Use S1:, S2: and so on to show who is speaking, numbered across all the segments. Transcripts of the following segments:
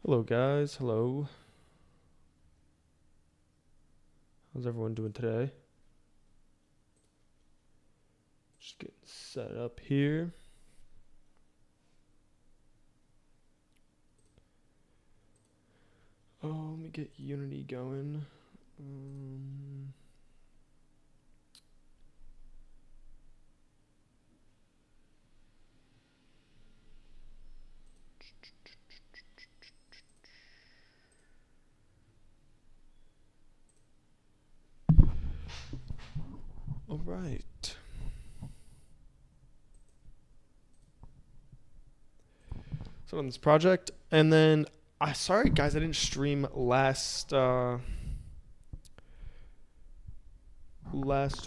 S1: Hello, guys. Hello. How's everyone doing today? Just getting set up here. Oh, let me get Unity going. All right. So on this project, and then sorry guys, I didn't stream last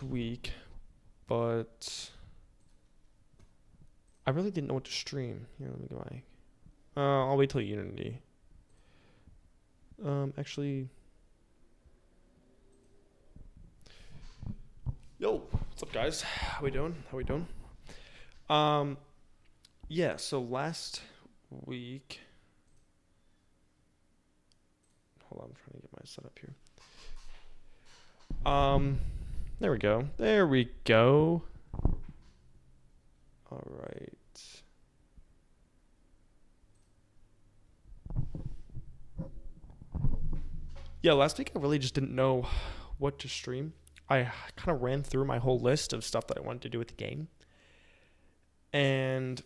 S1: week, but I really didn't know what to stream. Here, let me get my. I'll wait till Unity. Actually, yo, what's up, guys? How we doing? How we doing? Um, yeah. So last week. Hold on, I'm trying to get my setup here. There we go. There we go. All right. Yeah, last week I really just didn't know what to stream. I kind of ran through my whole list of stuff that I wanted to do with the game. And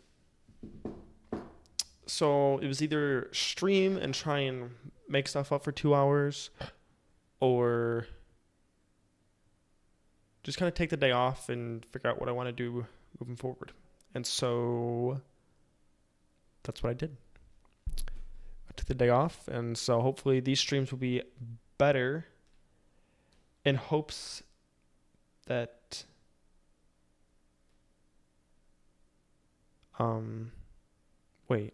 S1: so it was either stream and try and make stuff up for 2 hours, or just kind of take the day off and figure out what I want to do moving forward. And so that's what I did. I took the day off, and so hopefully these streams will be better in hopes that wait.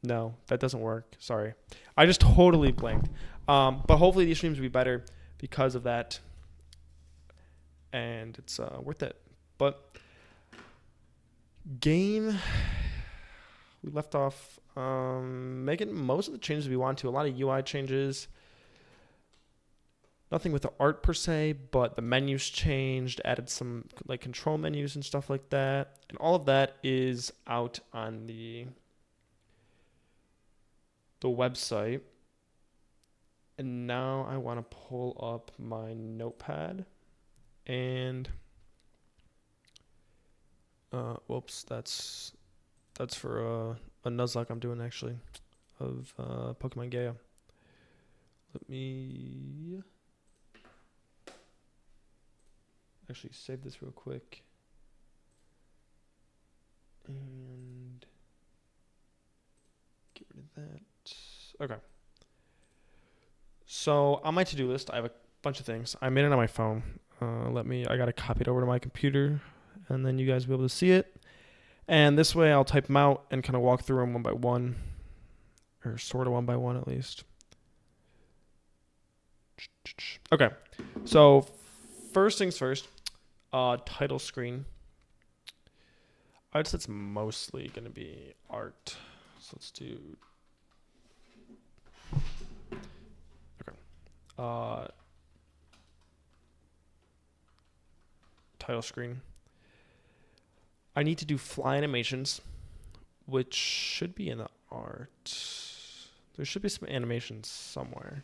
S1: No, that doesn't work. Sorry. I just totally blanked. But hopefully these streams will be better because of that, and it's worth it. But game, we left off making most of the changes we want to. A lot of UI changes. Nothing with the art per se, but the menus changed, added some like control menus and stuff like that. And all of that is out on the website. And now I want to pull up my notepad and whoops, that's for a Nuzlocke I'm doing actually of Pokemon Gaia. Let me actually save this real quick and get rid of that. Okay. So on my to-do list, I have a bunch of things. I made it on my phone. I got to copy it over to my computer, and then you guys will be able to see it. And this way I'll type them out and kind of walk through them one by one, or sort of one by one at least. Okay, so first things first, title screen. I'd say it's mostly going to be art. So let's do. Okay. Title screen. I need to do fly animations, which should be in the art. There should be some animations somewhere.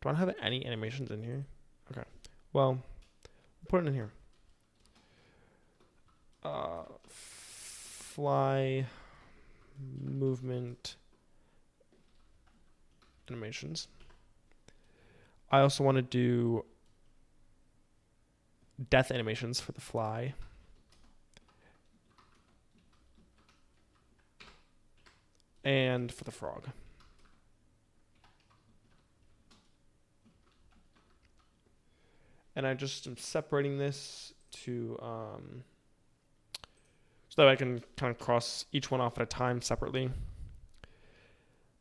S1: Do I not have any animations in here? Okay. Well, put it in here. Fly movement animations. I also want to do death animations for the fly. And for the frog. And I just am separating this to so that I can kind of cross each one off at a time separately.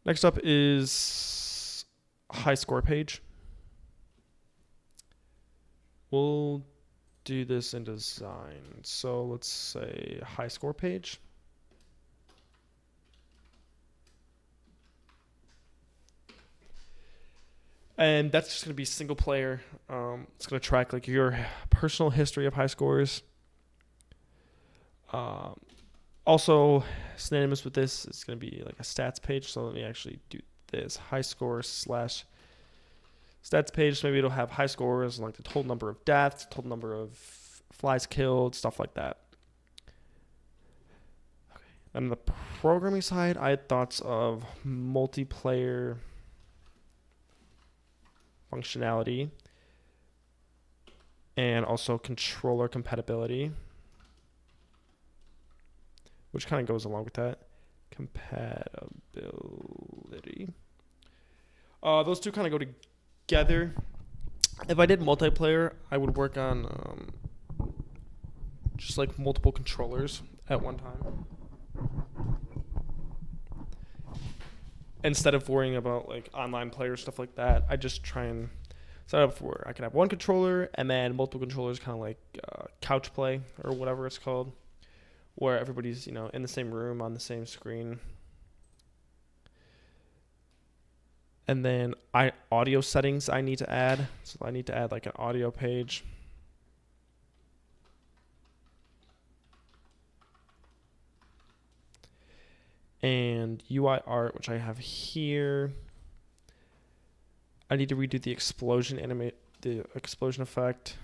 S1: Next up is high score page. We'll do this in design. So let's say high score page. And that's just going to be single player. It's going to track like your personal history of high scores. Also, synonymous with this is going to be like a stats page. So let me actually do this: high scores slash stats page. So maybe it'll have high scores like the total number of deaths, total number of flies killed, stuff like that. Okay. And on the programming side, I had thoughts of multiplayer functionality and also controller compatibility, which kind of goes along with that. Compatibility. Those two kind of go together. If I did multiplayer, I would work on just like multiple controllers at one time, instead of worrying about like online player stuff like that. I just try and set up for I can have one controller and then multiple controllers, kind of like couch play or whatever it's called, where everybody's in the same room on the same screen. And then audio settings I need to add. So I need to add like an audio page. And UI art, which I have here. I need to redo the explosion effect.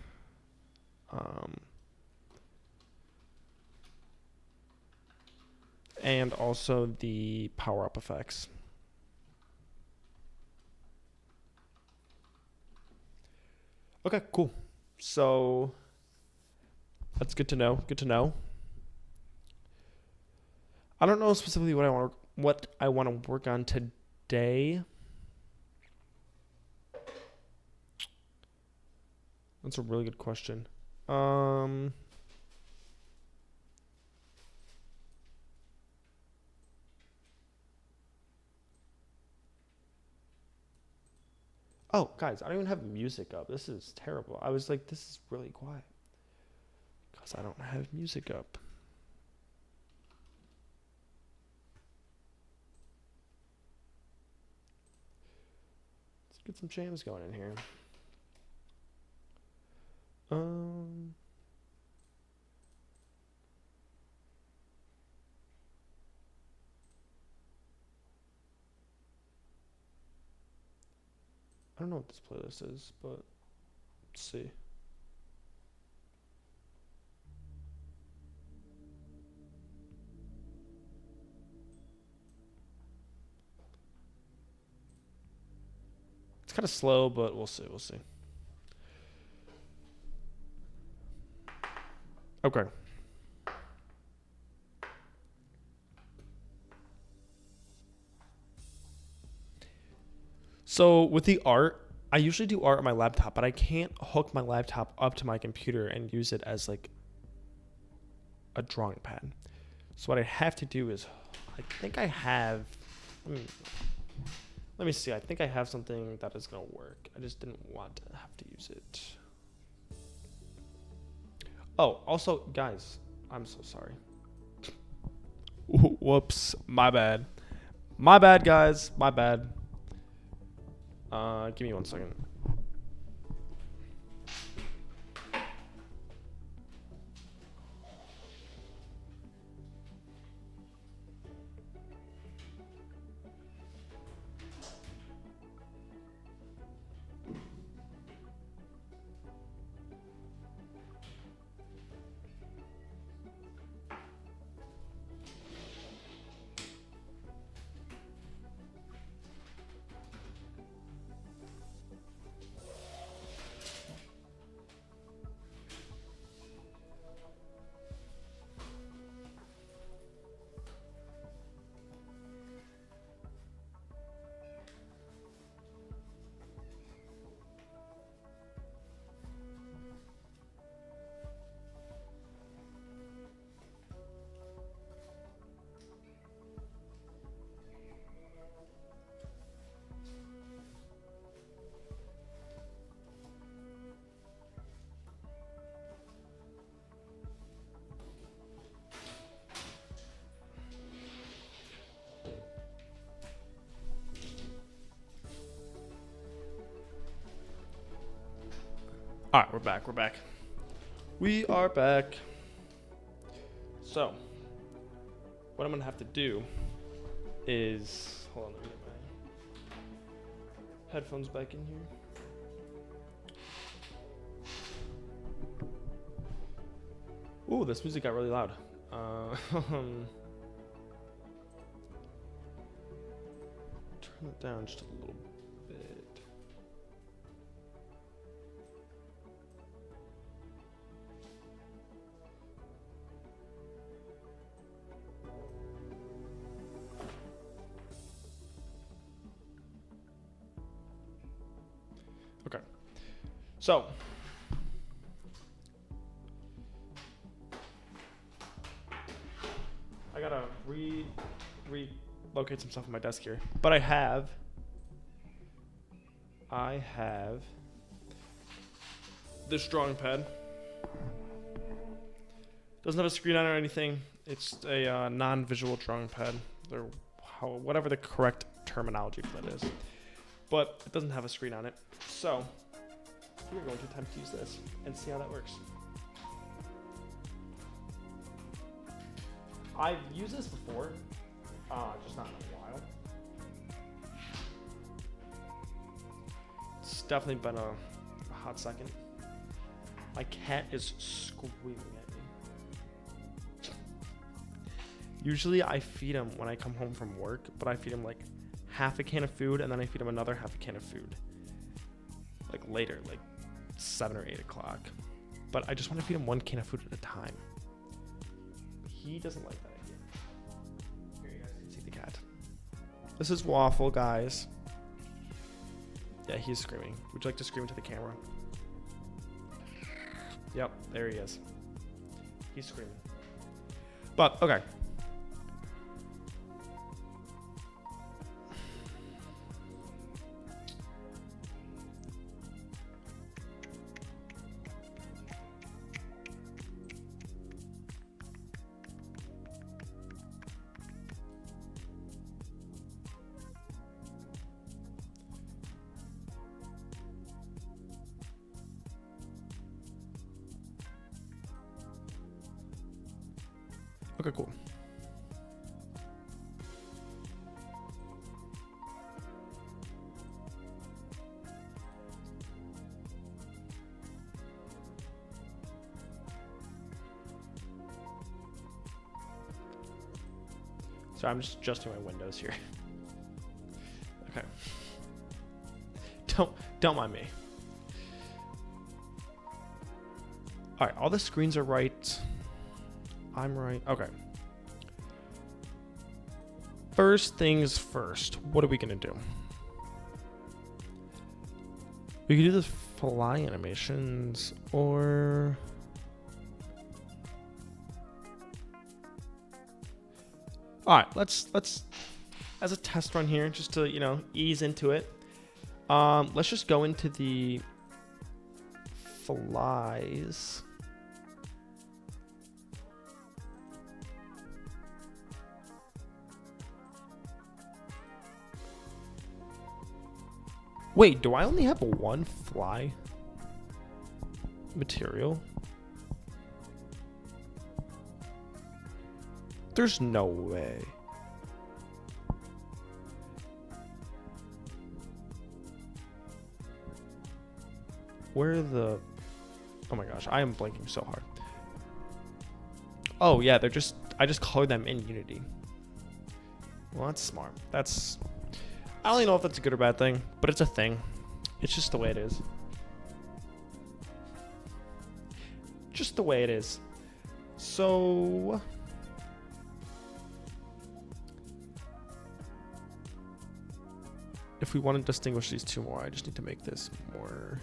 S1: And also the power-up effects. Okay, cool. So that's good to know. Good to know. I don't know specifically what I want to work on today. That's a really good question. Oh, guys, I don't even have music up. This is terrible. I was like, this is really quiet because I don't have music up. Let's get some jams going in here. I don't know what this playlist is, but let's see. It's kind of slow, but we'll see. We'll see. Okay. So with the art, I usually do art on my laptop, but I can't hook my laptop up to my computer and use it as like a drawing pad. So what I have to do is, I think I have, let me see. I think I have something that is going to work. I just didn't want to have to use it. Oh, also, guys, I'm so sorry. Whoops. My bad. My bad, guys. My bad. Give me 1 second. All right, we're back. We're back. We are back. So, what I'm gonna have to do is hold on. Let me get my headphones back in here. Ooh, this music got really loud. Turn it down just a little bit. Okay. So, I gotta relocate some stuff on my desk here. But I have this drawing pad. Doesn't have a screen on it or anything. It's a non-visual drawing pad. Or whatever the correct terminology for that is. But it doesn't have a screen on it. So, we're going to attempt to use this and see how that works. I've used this before, just not in a while. It's definitely been a hot second. My cat is screaming at me. Usually I feed him when I come home from work, but I feed him like half a can of food and then I feed him another half a can of food. Like later, like 7 or 8 o'clock. But I just want to feed him one can of food at a time. He doesn't like that idea. Here you guys can see the cat. This is Waffle, guys. Yeah, he's screaming. Would you like to scream into the camera? Yep, there he is. He's screaming. But, okay. Okay, cool. So I'm just adjusting my windows here. Okay. Don't mind me. All right, all the screens are right. I'm right. Okay. First things first. What are we gonna do? We could do the fly animations, or all right. Let's as a test run here, just to ease into it. Let's just go into the flies. Wait, do I only have one fly material? There's no way. Where the... Oh my gosh, I am blanking so hard. Oh yeah, I just colored them in Unity. Well, that's smart. I don't even know if that's a good or bad thing, but it's a thing. It's just the way it is. Just the way it is. So... if we want to distinguish these two more, I just need to make this more...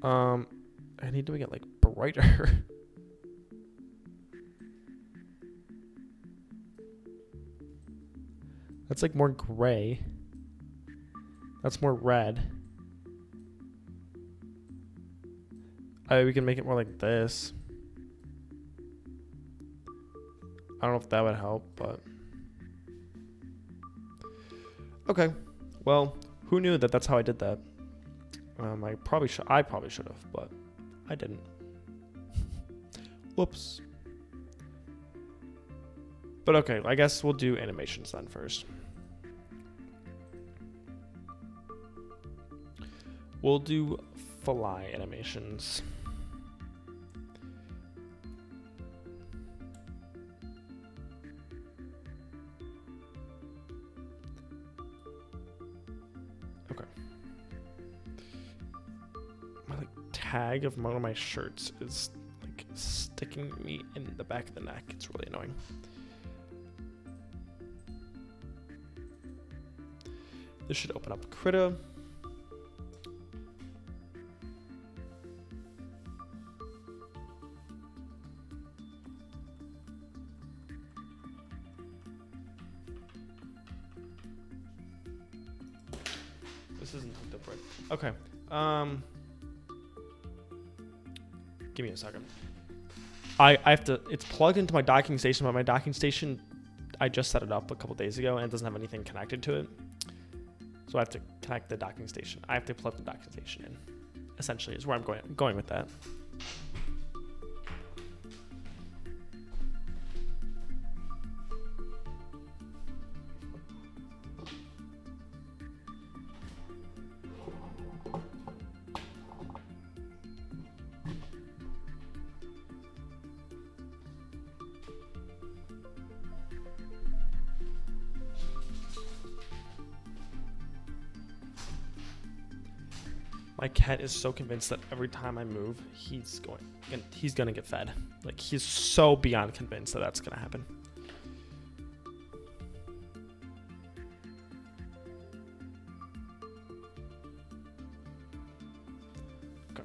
S1: I need to make it like brighter. That's like more gray. That's more red. We can make it more like this. I don't know if that would help, but okay. Well, who knew that that's how I did that? I probably should have, but I didn't. Whoops. But okay, I guess we'll do animations then first. We'll do fly animations. Okay. My tag of one of my shirts is like sticking me in the back of the neck. It's really annoying. This should open up Krita. This isn't hooked up right. Okay. Give me a second. I have to. It's plugged into my docking station, but my docking station, I just set it up a couple days ago, and it doesn't have anything connected to it. So I have to connect the docking station. I have to plug the docking station in. Essentially, is where I'm going with that. My cat is so convinced that every time I move, he's gonna get fed. Like, he's so beyond convinced that that's gonna happen. Okay.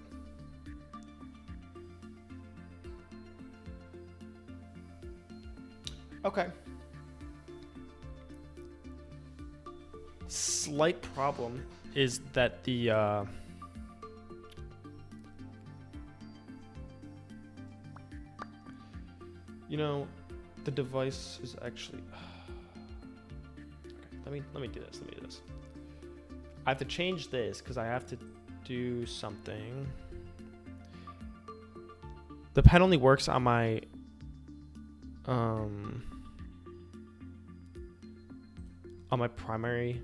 S1: Okay. Slight problem is that the you know, the device is actually. Okay, let me do this. I have to change this because I have to do something. The pen only works on my primary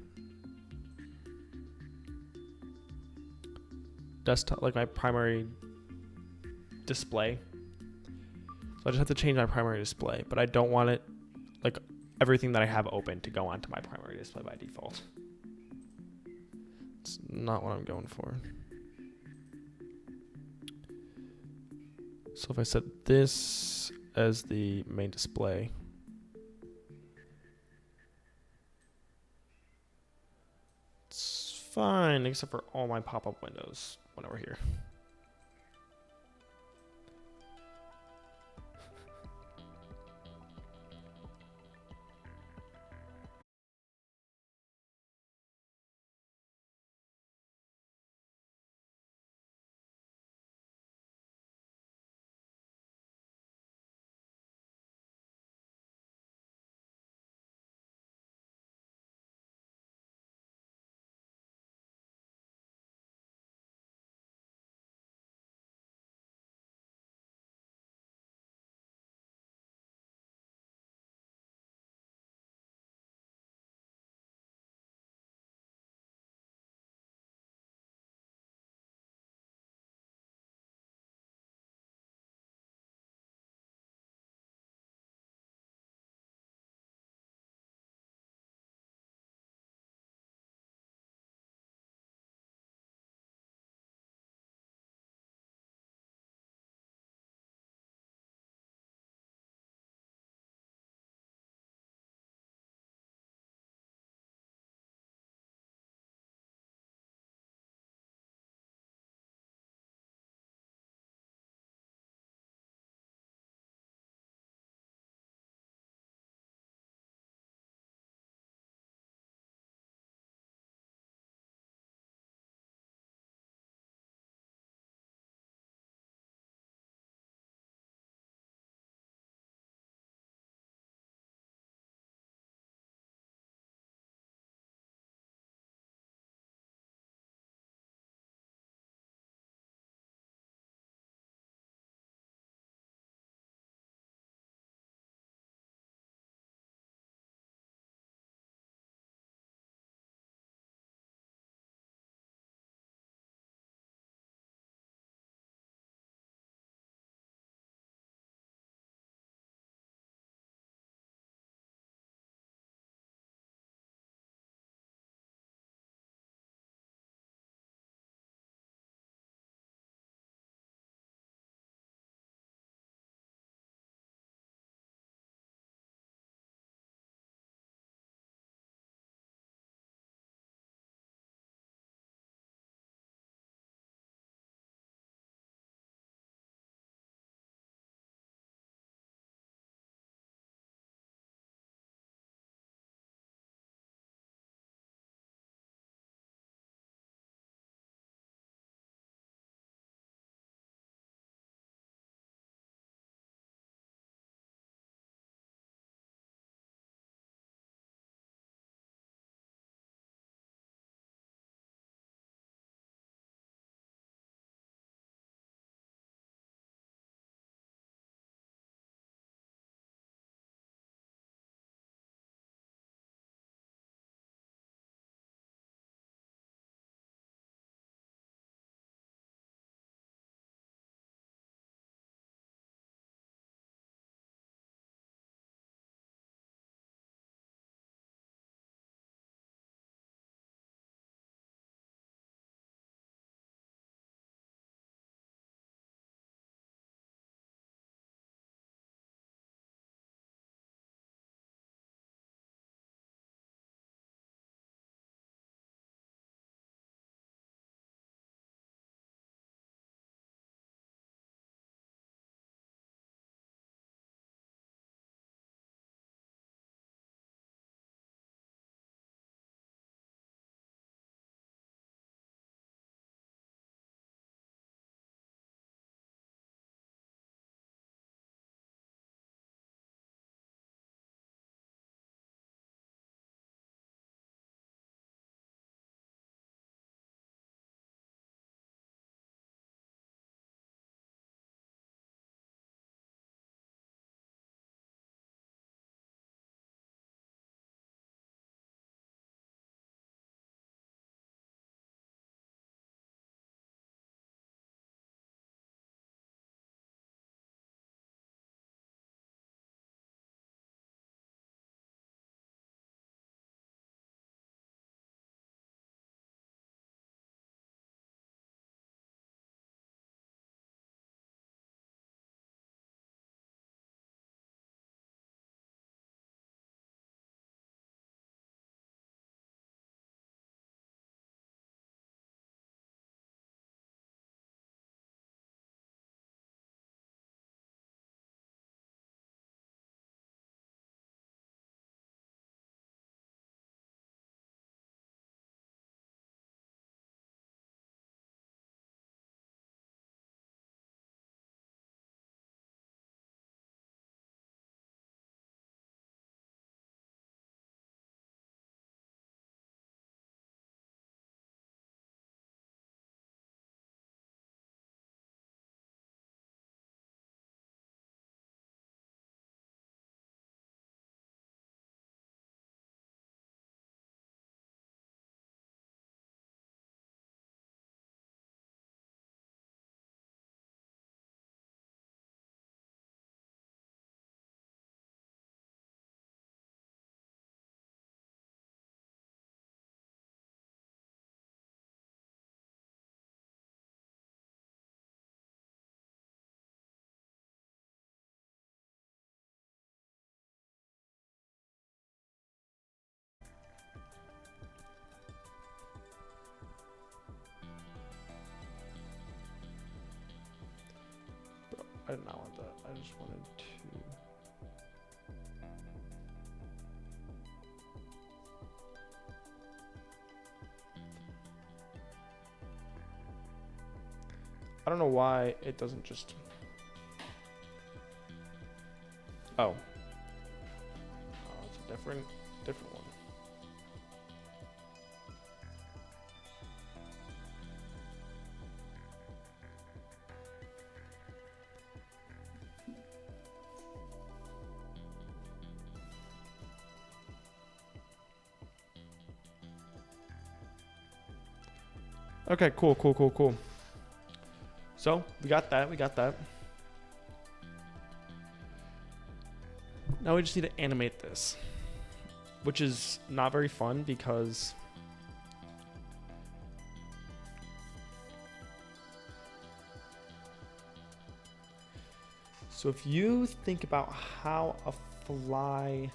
S1: desktop, like my primary display. So I just have to change my primary display, but I don't want it, like, everything that I have open to go onto my primary display by default. It's not what I'm going for. So if I set this as the main display, it's fine, except for all my pop-up windows went over here. I did not want that. I just wanted to. I don't know why it doesn't just. Oh. Oh, it's a different one. Okay, cool. So, we got that. Now we just need to animate this, which is not very fun because so if you think about how a fly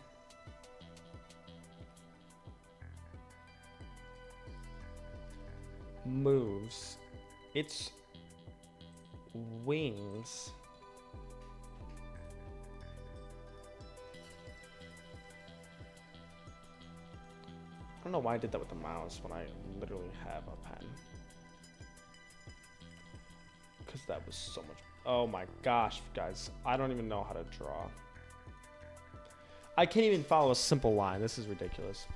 S1: moves, its wings I don't know why I did that with the mouse when I literally have a pen. Because that was so much. Oh my gosh, guys. I don't even know how to draw. I can't even follow a simple line. This is ridiculous.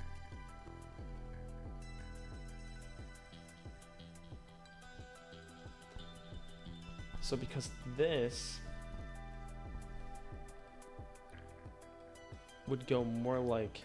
S1: So because this would go more like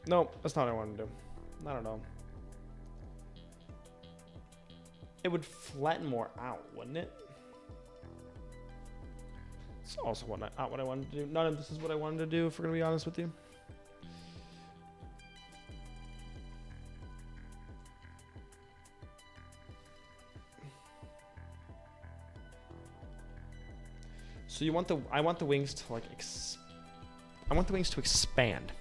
S1: no, that's not what I want to do. I don't know. It would flatten more out, wouldn't it? It's also not what I wanted to do. None of this is what I wanted to do, if we're going to be honest with you. So you want I want the wings to like, I want the wings to expand.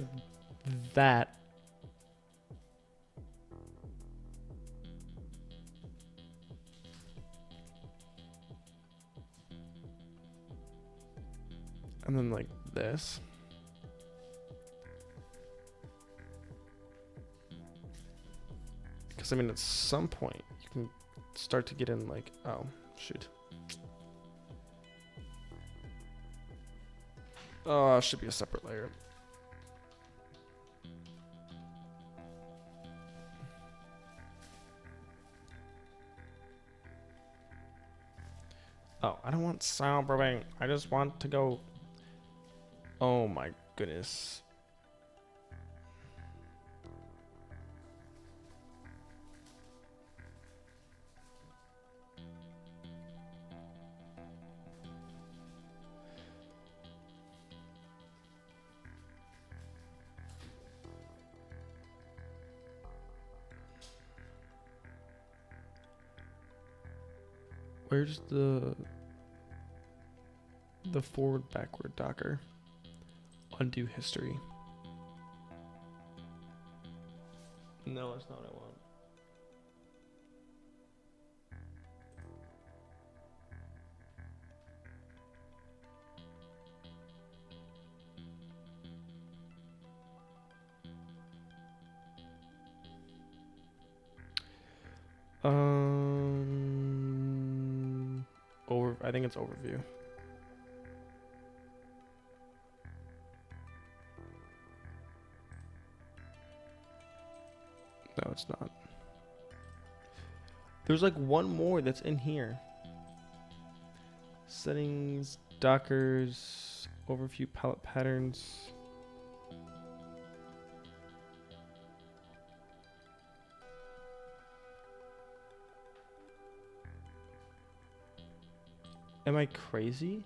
S1: like that. And then like this. Because I mean, at some point you can start to get in like, oh, shoot. Oh, it should be a separate layer. Oh, I don't want soundproofing. I just want to go. Oh my goodness. Where's the forward backward Docker? Undo history. No, that's not what I want. I think it's overview. No, it's not. There's like one more that's in here. Settings, Dockers, overview, palette patterns. Am I crazy?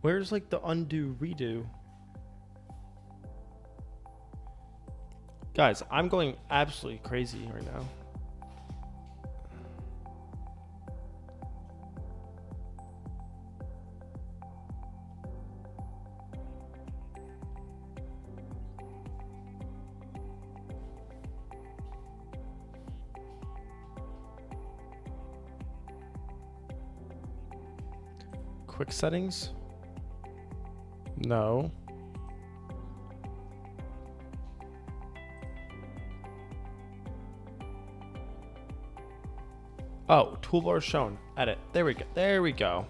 S1: Where's like the undo redo? Guys, I'm going absolutely crazy right now. Quick settings? No. Oh, toolbar shown. Edit. There we go. There we go.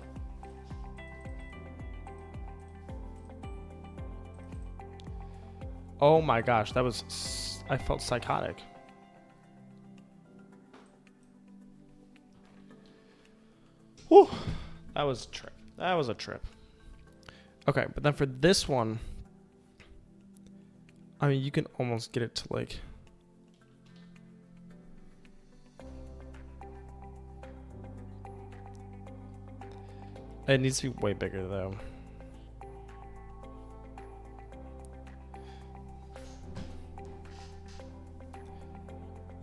S1: Oh my gosh, that was... I felt psychotic. Whew. That was a trip. That was a trip. Okay, but then for this one, I mean, you can almost get it to like... It needs to be way bigger though.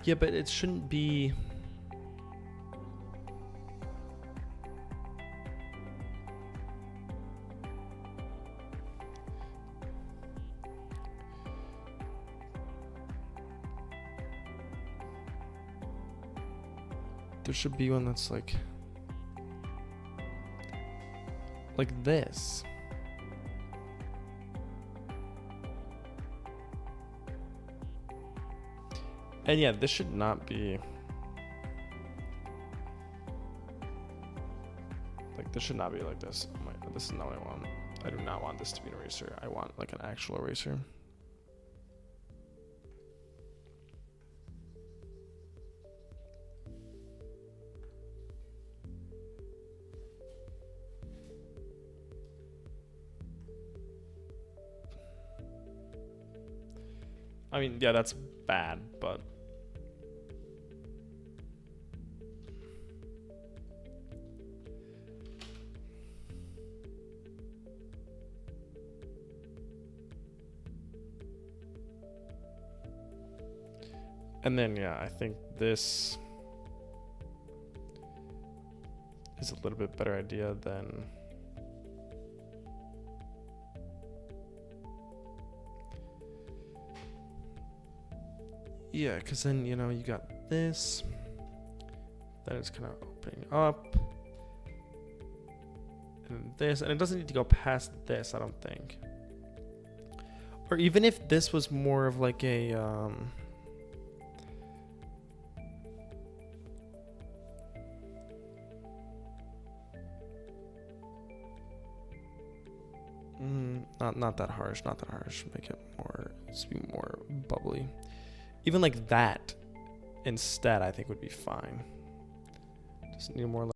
S1: Yeah, but it shouldn't be... There should be one that's like this. And yeah, this should not be like, this should not be like this. Oh my, this is not what I want. I do not want this to be an eraser. I want like an actual eraser. I mean, yeah, that's bad, but And then, yeah, I think this is a little bit better idea than... Yeah, because then, you know, you got this. Then it's kind of opening up. And this. And it doesn't need to go past this, I don't think. Or even if this was more of like a... not that harsh, not that harsh. Make it more, just be more bubbly. Even like that instead, I think would be fine. Just need more.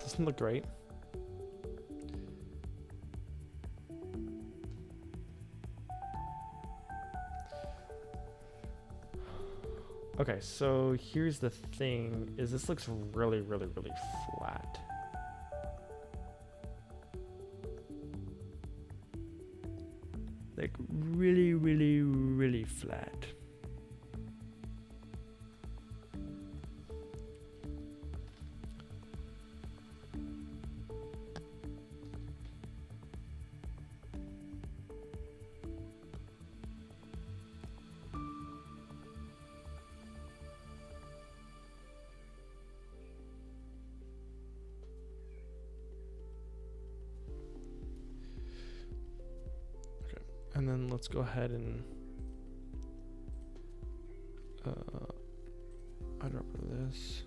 S1: Doesn't look great. Okay, so here's the thing, is this looks really, really, really flat. Like really, really, really flat. then let's go ahead and I drop this.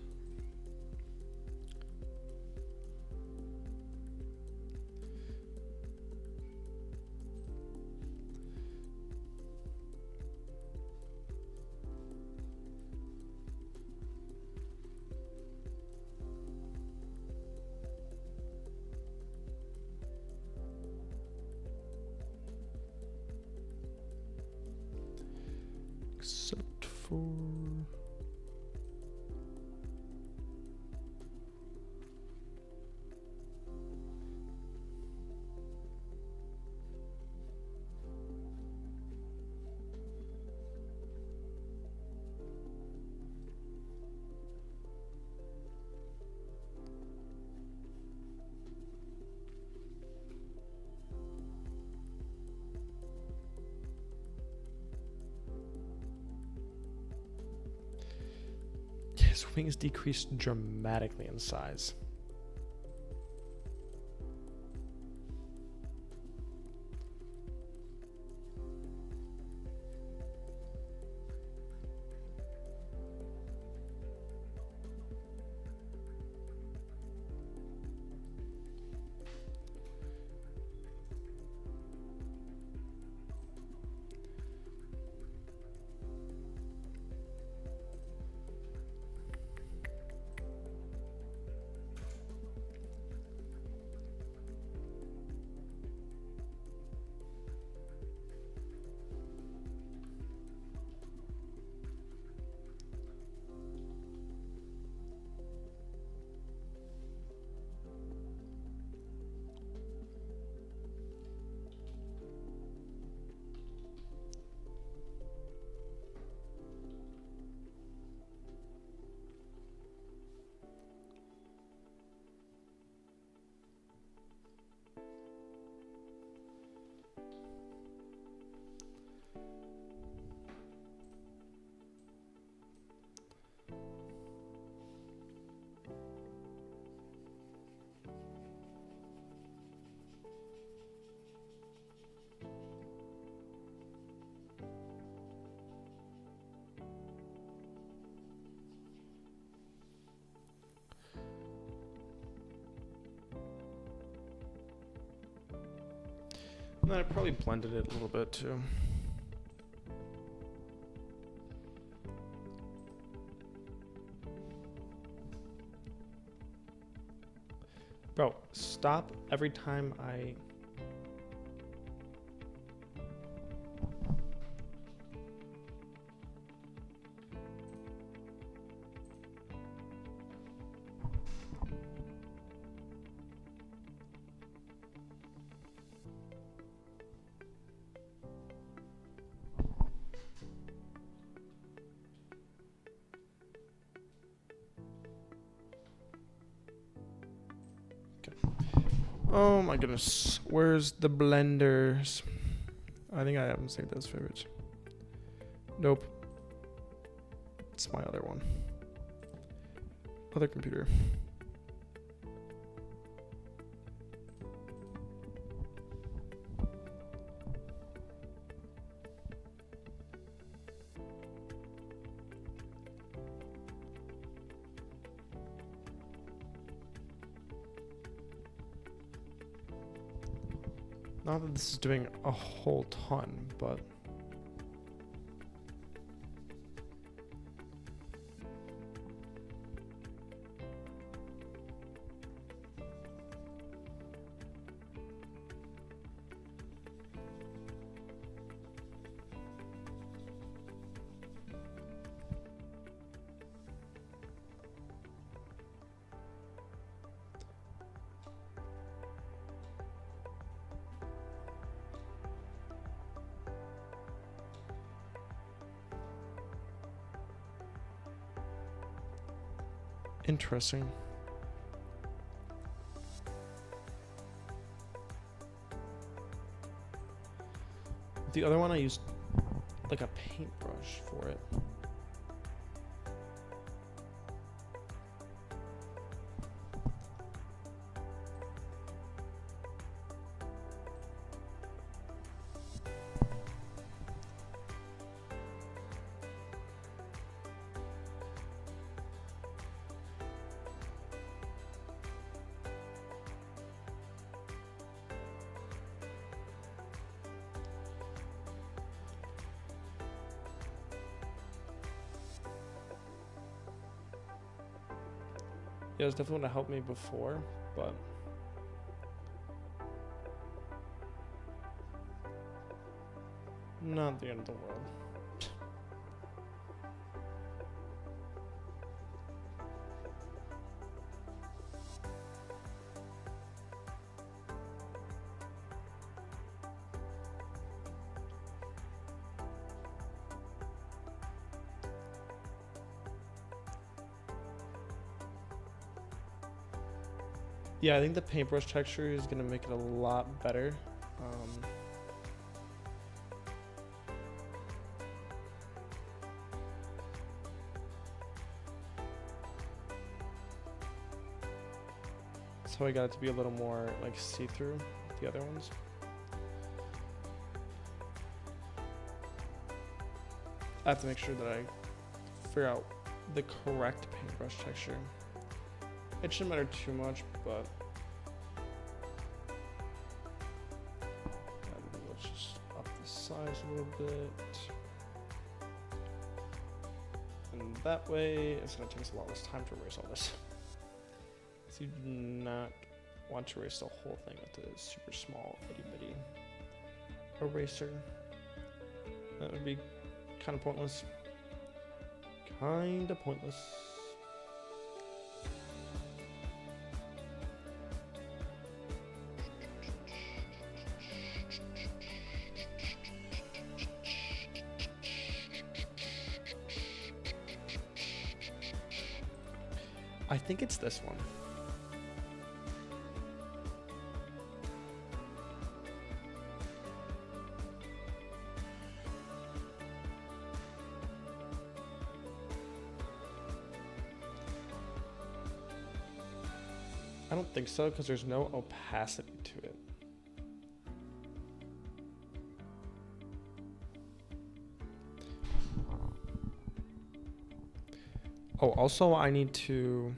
S1: Except for his wings decreased dramatically in size. And then I probably blended it a little bit too. Bro, stop every time I... Oh my goodness. Where's the blenders? I think I haven't saved those favorites. Nope. It's my other one. Other computer. Not that this is doing a whole ton, but... Interesting. The other one I used like a paintbrush for it. Yeah, it was definitely what helped me before, but not the end of the world. Yeah, I think the paintbrush texture is gonna make it a lot better. So I got it to be a little more like see-through with the other ones. I have to make sure that I figure out the correct paintbrush texture. It shouldn't matter too much, but let's just up the size a little bit. And that way, it's gonna take us a lot less time to erase all this. So you do not want to erase the whole thing with a super small itty bitty eraser. That would be kind of pointless. Kinda pointless. I think it's this one. I don't think so, because there's no opacity to it. Oh, also I need to...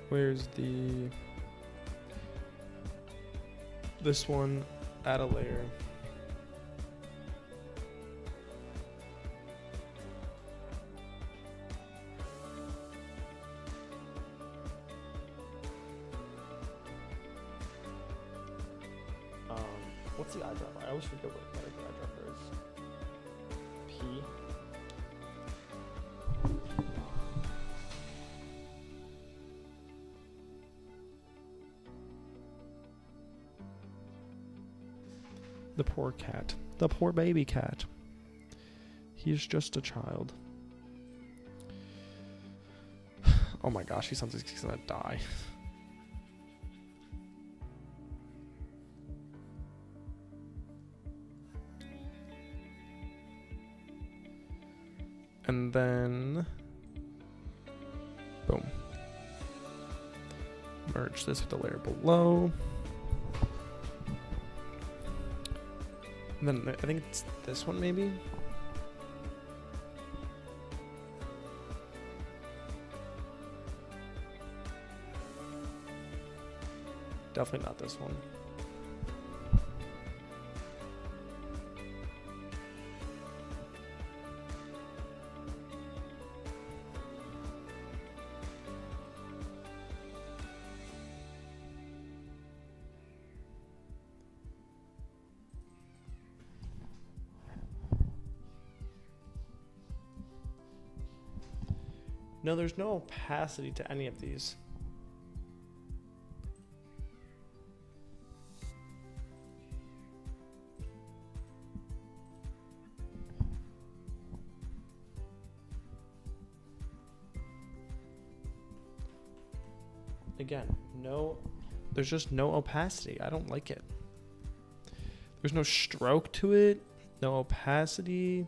S1: Where's the... This one, add a layer. What's the eyedropper? I always forget what the eyedropper is. P. The poor cat. The poor baby cat. He's just a child. Oh my gosh, he sounds like he's gonna die. And then, boom. Merge this with the layer below. And then I think it's this one maybe. Definitely not this one. No, there's no opacity to any of these. Again, there's just no opacity. I don't like it. There's no stroke to it, no opacity.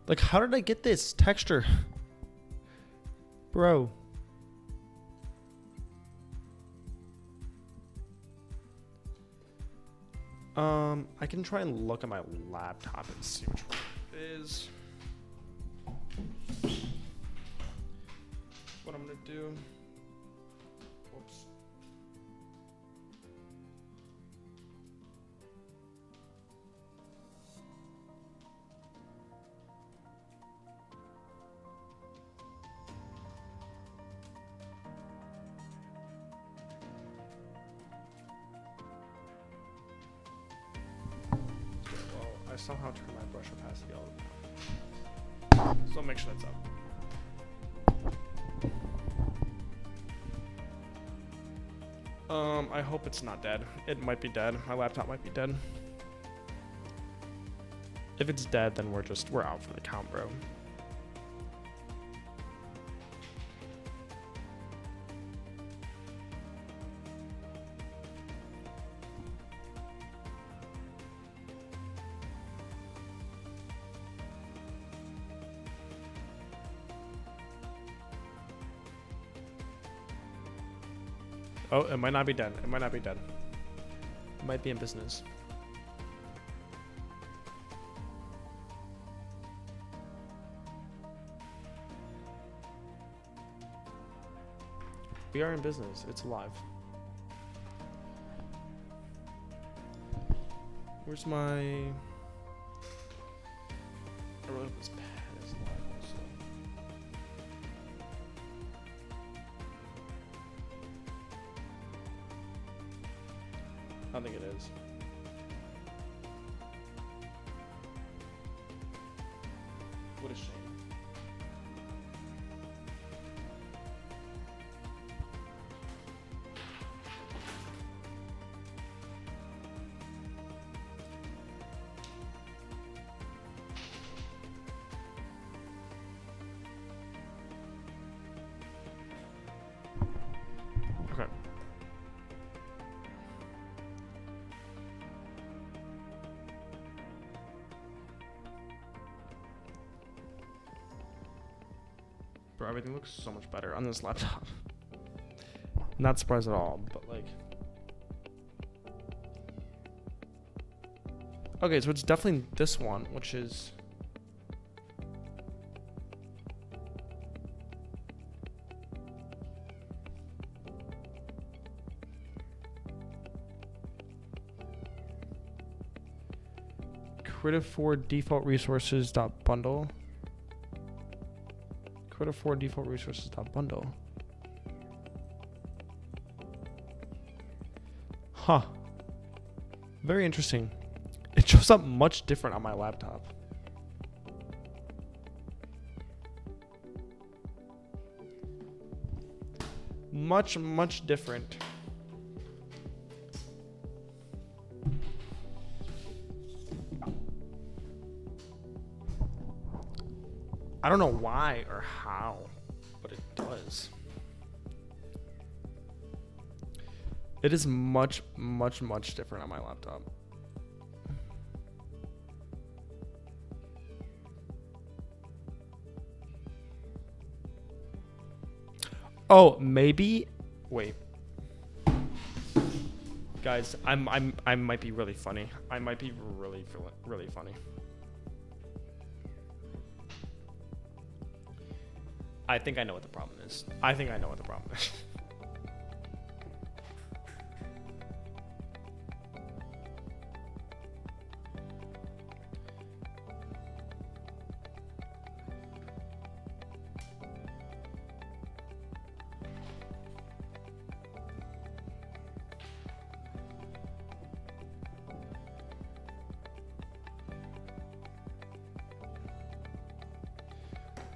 S1: Like, how did I get this texture? Bro. I can try and look at my laptop and see which one it is. What I'm gonna do. Whoops. Well, I somehow turned my brush opacity all the time. So make sure that's up. I hope it's not dead. It might be dead. My laptop might be dead. If it's dead, then we're out for the count, bro. Oh, it might not be dead. It might not be dead. It might be in business. We are in business. It's alive. Where's my... I really hope this pad is alive also. I don't think it is. What a shame. Okay. Bro, everything looks so much better on this laptop. Not surprised at all, but like... Okay, so it's definitely this one, which is... Critter 4 default resources dot bundle. Critter 4 default resources dot bundle. Huh. Very interesting. It shows up much different on my laptop. Much different. I don't know why or how, but it does. It is much different on my laptop. Oh, maybe. Wait, guys, I might be really funny. I might be really funny. I think I know what the problem is. I think I know what the problem is.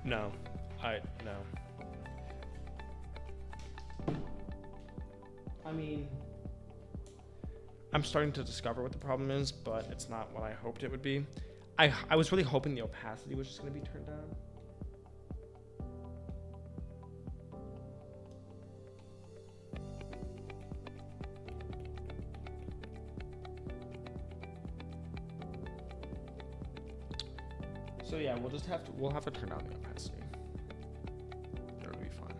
S1: No. No. I mean, I'm starting to discover what the problem is, but it's not what I hoped it would be. I was really hoping the opacity was just going to be turned down. So yeah, we'll have to turn down the opacity. That'll be fine.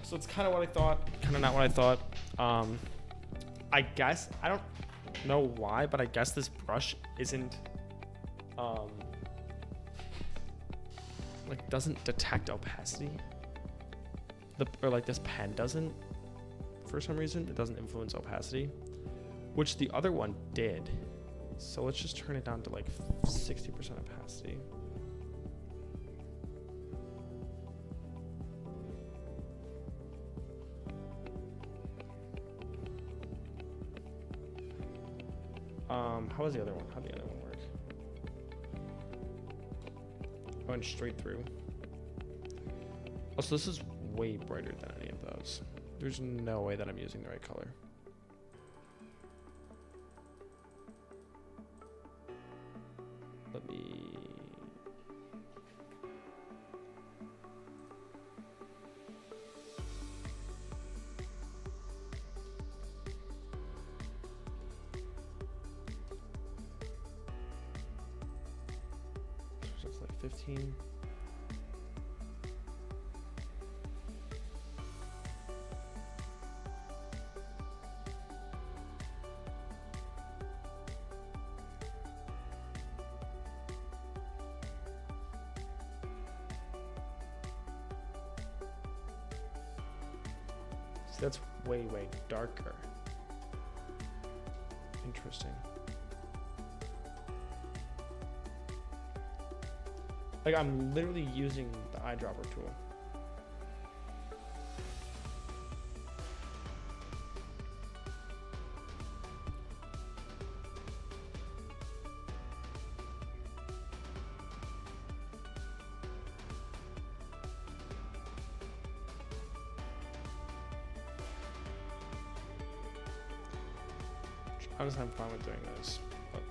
S1: So it's kind of what I thought, kind of not what I thought. I guess I don't know why, but I guess this brush isn't like doesn't detect opacity. Or like this pen doesn't, for some reason. It doesn't influence opacity, which the other one did. So let's just turn it down to like 60% opacity. How was the other one? How'd the other one work? I went straight through. Oh, so this is way brighter than any of those. There's no way that I'm using the right color. Let me... So it's like 15. That's way darker. Interesting. Like I'm literally using the eyedropper tool. I just have fun with doing this. But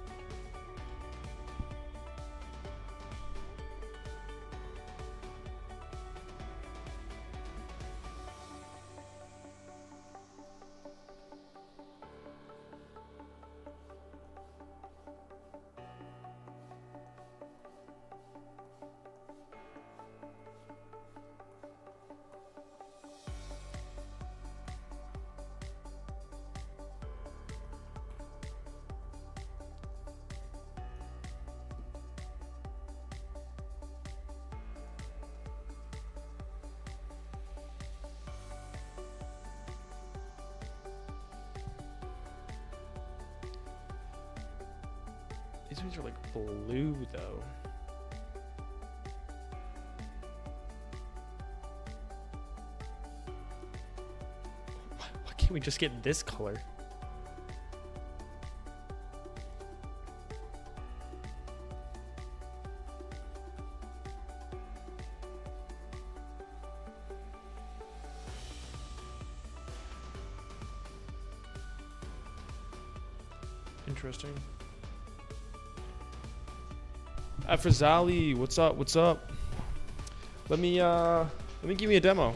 S1: these ones are like blue though. Why can't we just get this color? Interesting. Afrazali, what's up? What's up? Let me give me a demo.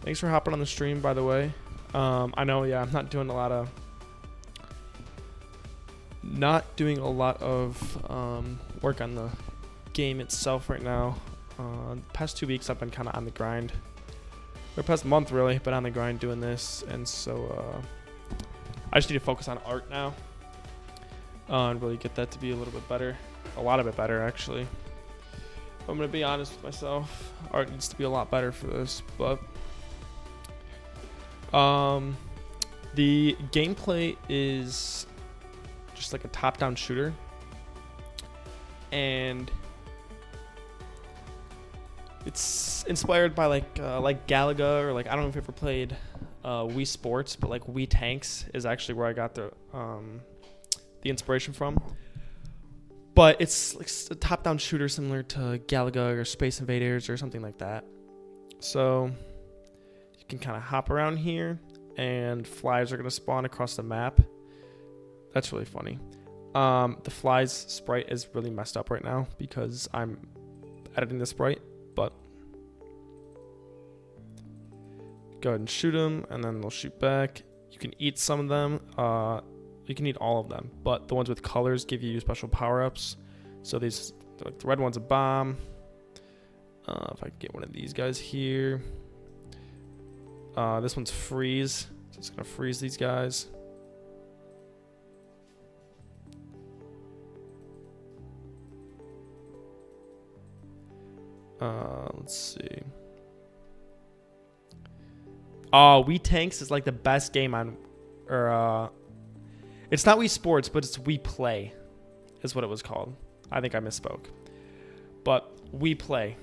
S1: Thanks for hopping on the stream, by the way. I know, yeah, I'm not doing a lot of work on the game itself right now. The past 2 weeks I've been kind of on the grind. Or past month really, but on the grind doing this, and so I just need to focus on art now. And really get that to be a little bit better. A lot of it better, actually. If I'm going to be honest with myself, art needs to be a lot better for this. But the gameplay is just like a top-down shooter. And it's inspired by like Galaga, or like, I don't know if you ever played Wii Sports, but like Wii Tanks is actually where I got the inspiration from. But it's like a top-down shooter similar to Galaga or Space Invaders or something like that. So you can kind of hop around here, and flies are going to spawn across the map. That's really funny. The flies sprite is really messed up right now because I'm editing the sprite, but go ahead and shoot them, and then they'll shoot back. You can eat some of them. You can eat all of them, but the ones with colors give you special power-ups. So these, the red one's a bomb. If I can get one of these guys here. This one's freeze. So it's gonna freeze these guys. Let's see. Oh, Wii Tanks is like the best game on, or it's not Wii Sports, but it's Wii Play, is what it was called. I think I misspoke, but Wii Play.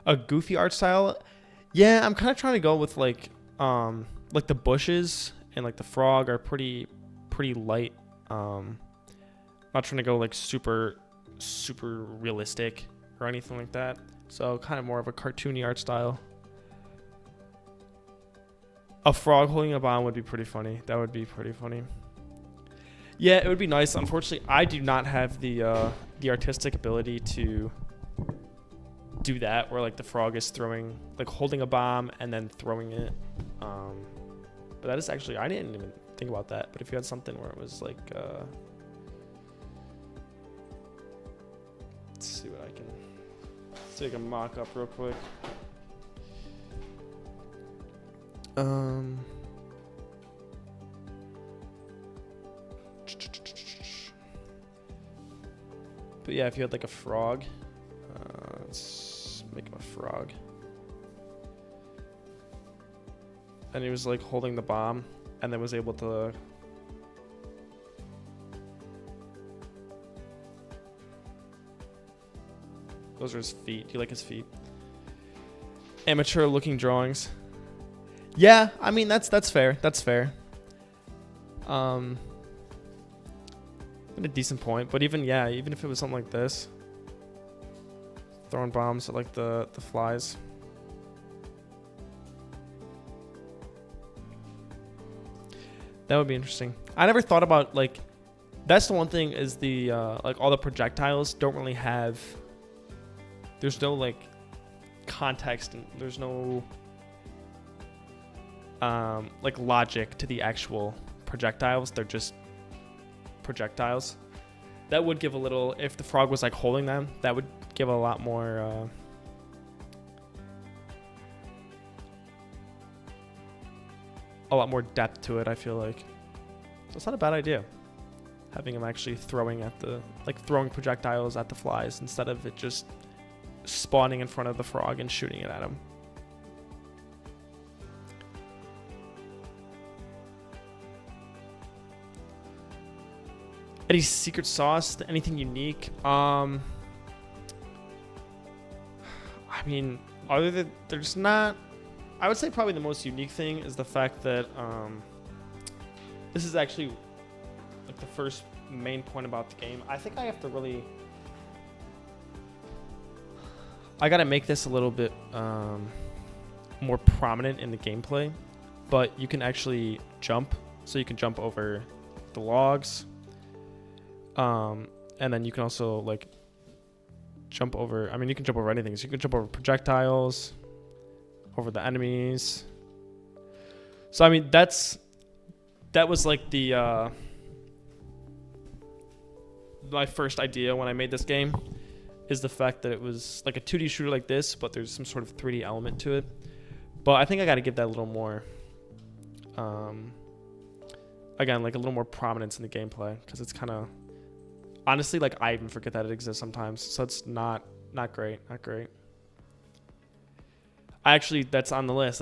S1: A goofy art style, yeah. I'm kind of trying to go with like the bushes and like the frog are pretty light. Not trying to go like super realistic or anything like that. So kind of more of a cartoony art style. A frog holding a bomb would be pretty funny. That would be pretty funny. Yeah, it would be nice. Unfortunately, I do not have the artistic ability to do that, where like the frog is throwing, like holding a bomb and then throwing it. But that is actually, I didn't even think about that. But if you had something where it was like, let's see what I can take a mock up real quick. But yeah, if you had like a frog, let's make him a frog. And he was like holding the bomb and then was able to those are his feet. Do you like his feet? Amateur looking drawings. Yeah, I mean that's fair. That's fair. At a decent point, but even if it was something like this, throwing bombs at like the flies. That would be interesting. I never thought about like, that's the one thing is the like all the projectiles don't really have. There's no like context and there's no like logic to the actual projectiles. They're just projectiles. That would give a little, if the frog was like holding them, that would give a lot more depth to it, I feel like. So it's not a bad idea, having him actually throwing at the, like throwing projectiles at the flies instead of it just spawning in front of the frog and shooting it at him. Any secret sauce? Anything unique? I mean, other than there's not. I would say probably the most unique thing is the fact that this is actually like the first main point about the game. I think I have to really. I gotta make this a little bit more prominent in the gameplay, but you can actually jump, so you can jump over the logs. And then you can also like jump over, I mean, you can jump over anything. So you can jump over projectiles, over the enemies. So, I mean, that was like the, my first idea when I made this game is the fact that it was like a 2D shooter like this, but there's some sort of 3D element to it. But I think I got to give that a little more, again, like a little more prominence in the gameplay, because it's kind of, honestly, like I even forget that it exists sometimes, so it's not great. Actually, that's on the list.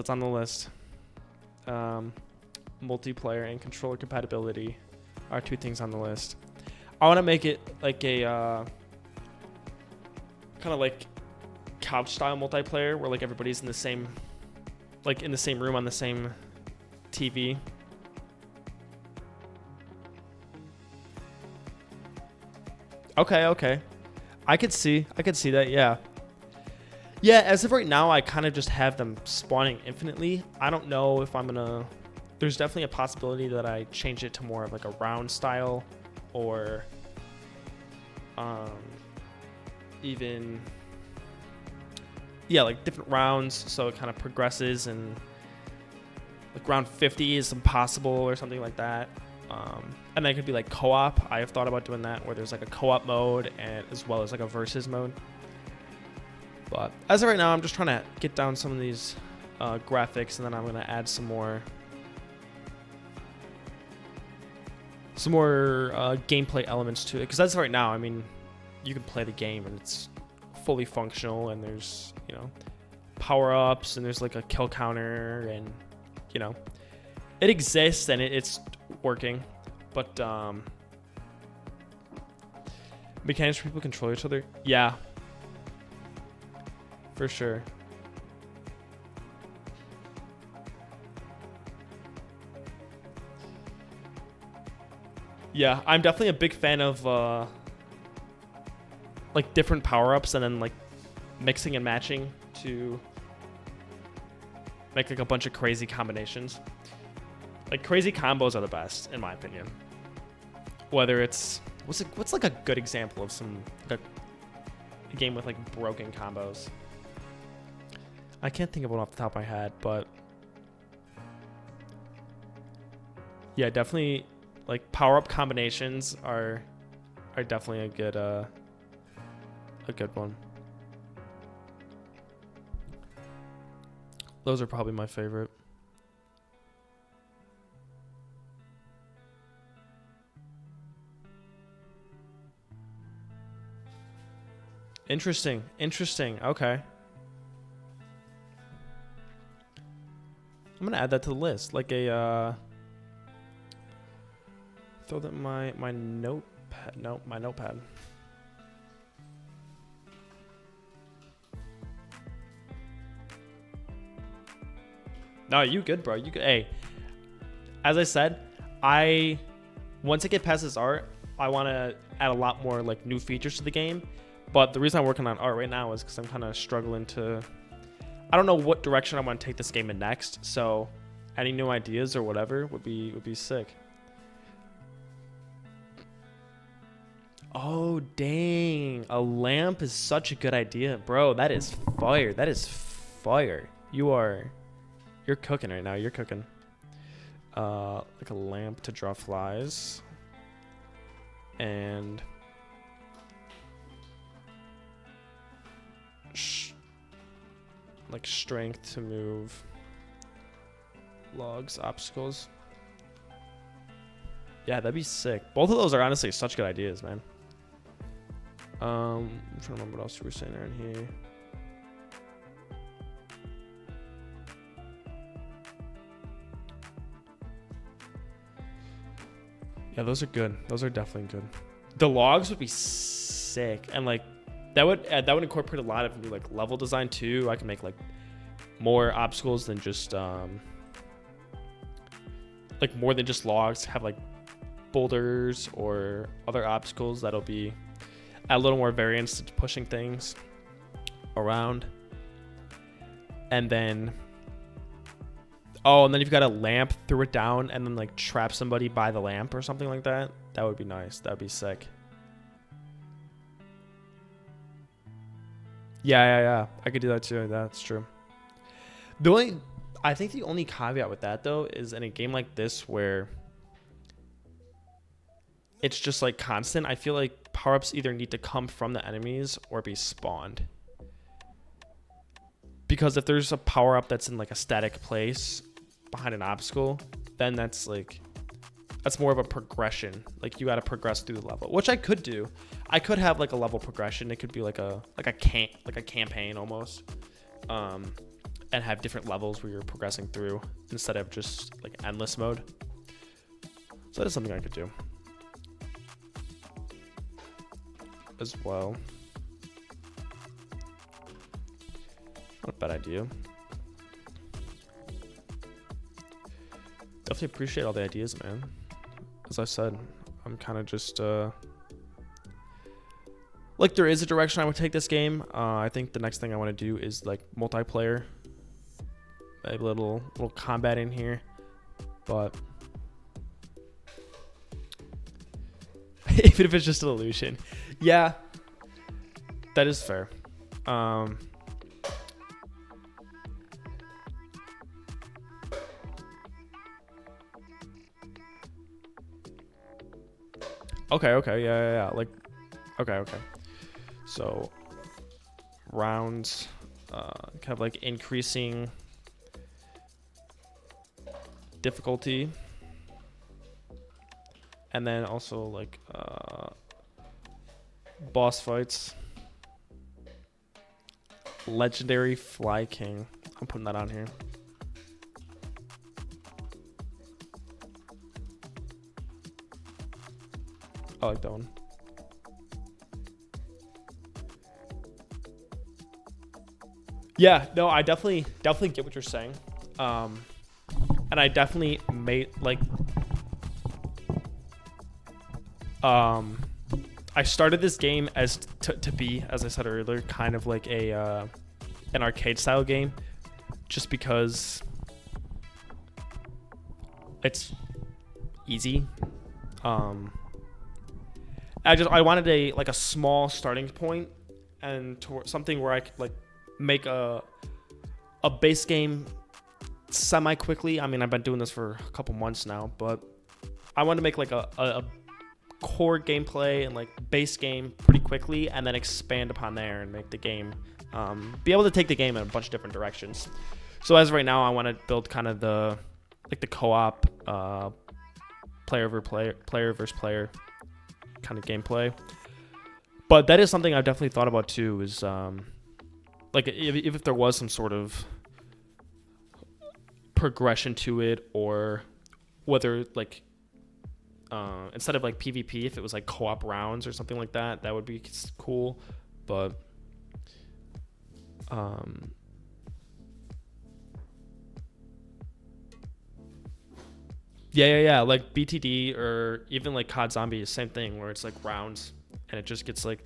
S1: Multiplayer and controller compatibility are two things on the list. I want to make it like a kind of like couch style multiplayer where like everybody's in the same room on the same TV. Okay. I could see that, yeah. Yeah, as of right now, I kind of just have them spawning infinitely. I don't know if I'm gonna... There's definitely a possibility that I change it to more of like a round style, or even... Yeah, like different rounds, so it kind of progresses and like round 50 is impossible or something like that. And then it could be like co-op. I have thought about doing that, where there's like a co-op mode and as well as like a versus mode. But as of right now, I'm just trying to get down some of these graphics, and then I'm going to add some more gameplay elements to it. Because as of right now, I mean, you can play the game and it's fully functional, and there's, you know, power-ups, and there's like a kill counter, and, you know, it exists and it's working. But mechanics where people control each other, yeah, for sure. Yeah, I'm definitely a big fan of like different power-ups, and then like mixing and matching to make like a bunch of crazy combinations. Like crazy combos are the best, in my opinion. Whether it's what's like a good example of some like a game with like broken combos. I can't think of one off the top of my head, but yeah, definitely like power-up combinations are definitely a good one. Those are probably my favorite. Interesting. Okay. I'm gonna add that to the list. Like a throw that in my notepad. No, my notepad. No, you good, bro. You good. Hey, as I said, once I get past this art, I want to add a lot more like new features to the game. But the reason I'm working on art right now is because I'm kind of struggling to. I don't know what direction I want to take this game in next. So, any new ideas or whatever would be sick. Oh dang! A lamp is such a good idea, bro. That is fire. That is fire. You're cooking right now. You're cooking. Like a lamp to draw flies. And like strength to move logs, obstacles. Yeah, that'd be sick. Both of those are honestly such good ideas, man. I'm trying to remember what else we were saying around here. Yeah, those are good. Those are definitely good. The logs would be sick, and like that would incorporate a lot of new like level design too. I can make like more obstacles than just like more than just logs. Have like boulders or other obstacles that'll be add a little more variance to pushing things around. And then you've got a lamp, throw it down, and then like trap somebody by the lamp or something like that. That would be nice. That would be sick. Yeah. I could do that too. That's true. I think the only caveat with that though is in a game like this where it's just like constant, I feel like power-ups either need to come from the enemies or be spawned. Because if there's a power-up that's in like a static place behind an obstacle, then that's more of a progression. Like you got to progress through the level, which I could do. I could have like a level progression. It could be like a campaign almost, and have different levels where you're progressing through instead of just like endless mode. So that is something I could do as well. Not a bad idea. Definitely appreciate all the ideas, man. As I said, I'm kind of just like there is a direction I would take this game. I think the next thing I want to do is like multiplayer, a little combat in here, but even if it's just an illusion, yeah, that is fair. Okay, okay, yeah. Like, okay. So rounds, kind of like increasing difficulty, and then also like boss fights. Legendary Fly King. I'm putting that on here. I like that one. Yeah, no, I definitely get what you're saying. And I definitely made like I started this game as to be, as I said earlier, kind of like a an arcade style game, just because it's easy. I wanted a small starting point and something where I could like make a base game semi quickly. I mean, I've been doing this for a couple months now, but I wanted to make like a core gameplay and like base game pretty quickly, and then expand upon there and make the game be able to take the game in a bunch of different directions. So as of right now, I want to build kind of the co-op player versus player kind of gameplay. But that is something I've definitely thought about too, is like if there was some sort of progression to it, or whether like instead of like PvP, if it was like co-op rounds or something like that, that would be cool. But yeah, like BTD or even like COD Zombie is same thing, where it's like rounds and it just gets like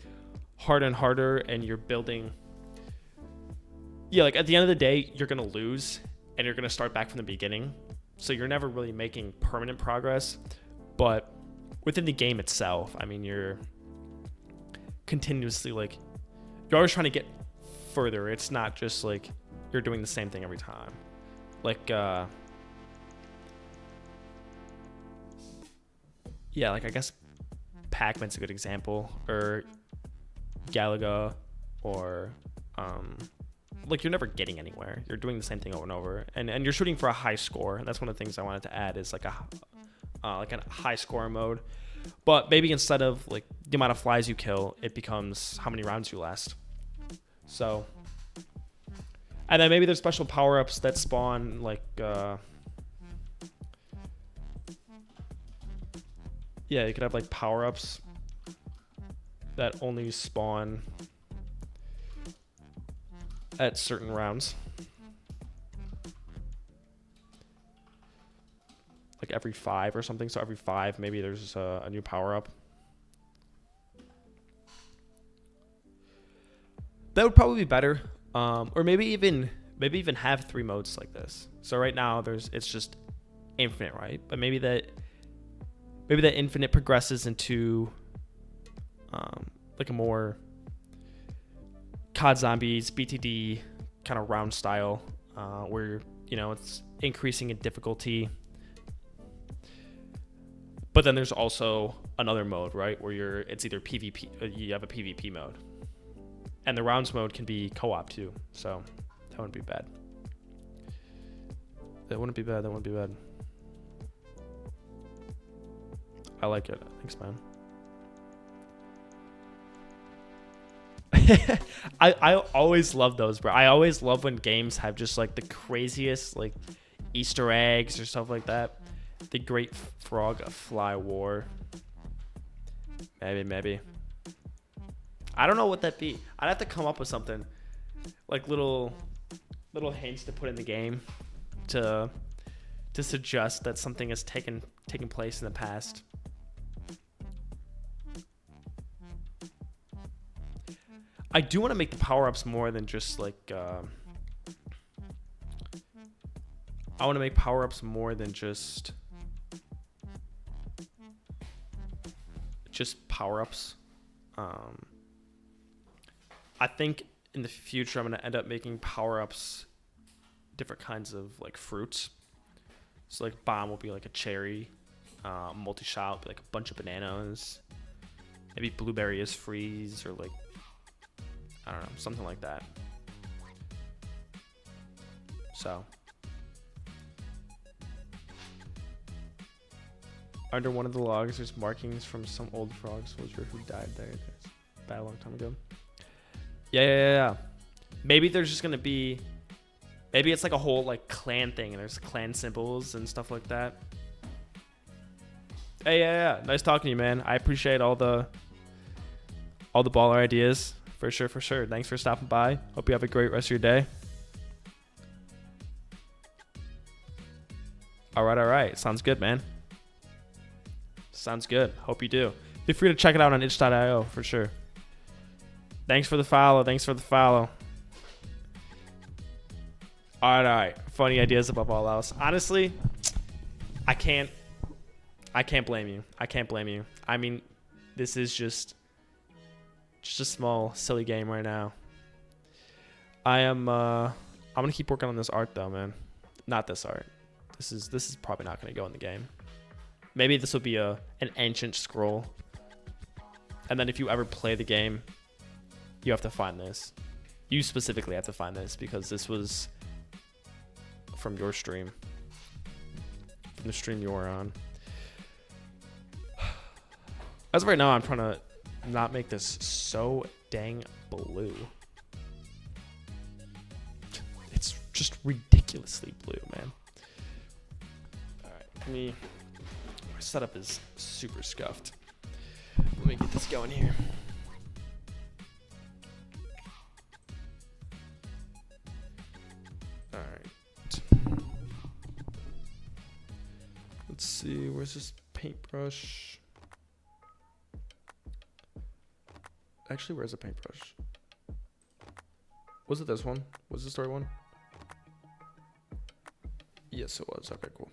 S1: harder and harder, and you're building. Yeah, like at the end of the day, you're gonna lose and you're gonna start back from the beginning, so you're never really making permanent progress. But within the game itself, I mean, you're continuously like, you're always trying to get further. It's not just like you're doing the same thing every time. Like yeah, like I guess Pac-Man's a good example, or Galaga, or like you're never getting anywhere. You're doing the same thing over and over, and you're shooting for a high score. And that's one of the things I wanted to add, is like a high score mode. But maybe instead of like the amount of flies you kill, it becomes how many rounds you last. So, and then maybe there's special power-ups that spawn like yeah, you could have like power-ups that only spawn at certain rounds, like every 5 or something. So every 5, maybe there's a new power-up. That would probably be better. Or maybe even have 3 modes like this. So right now it's just infinite, right? But maybe that infinite progresses into like a more COD Zombies, BTD kind of round style, where it's increasing in difficulty. But then there's also another mode, right, where it's either PvP, you have a PvP mode, and the rounds mode can be co-op too. So that wouldn't be bad. That wouldn't be bad. I like it. Thanks, man. I always love those, bro. I always love when games have just like the craziest like Easter eggs or stuff like that. The Great Frog Fly War. Maybe. I don't know what that'd be. I'd have to come up with something, like little hints to put in the game to suggest that something has taken place in the past. I do want to make the power-ups more than just like I want to make power-ups more than just power-ups. I think in the future I'm going to end up making power-ups different kinds of like fruits. So like bomb will be like a cherry, multi-shot will be like a bunch of bananas, Maybe blueberry is freeze or like, I don't know, something like that. So. Under one of the logs, there's markings from some old frog soldier who died there. Died a long time ago. Yeah. Maybe there's just gonna be, maybe it's like a whole like clan thing, and there's clan symbols and stuff like that. Hey, yeah. Nice talking to you, man. I appreciate all the baller ideas for sure. Thanks for stopping by. Hope you have a great rest of your day. All right. Sounds good, man. Sounds good. Hope you do. Feel free to check it out on itch.io for sure. Thanks for the follow. All right. Funny ideas above all else. Honestly, I can't blame you. I mean, this is just a small, silly game right now. I'm gonna keep working on this art though, man. Not this art. This is probably not gonna go in the game. Maybe this will be an ancient scroll. And then if you ever play the game, you have to find this. You specifically have to find this because this was from your stream. From the stream you were on. As of right now, I'm trying to not make this so dang blue. It's just ridiculously blue, man. Alright, my setup is super scuffed. Let me get this going here. Alright. Let's see, where's this paintbrush? Actually, where's the paintbrush? Was it this one? Was the story one? Yes, it was. Okay, cool.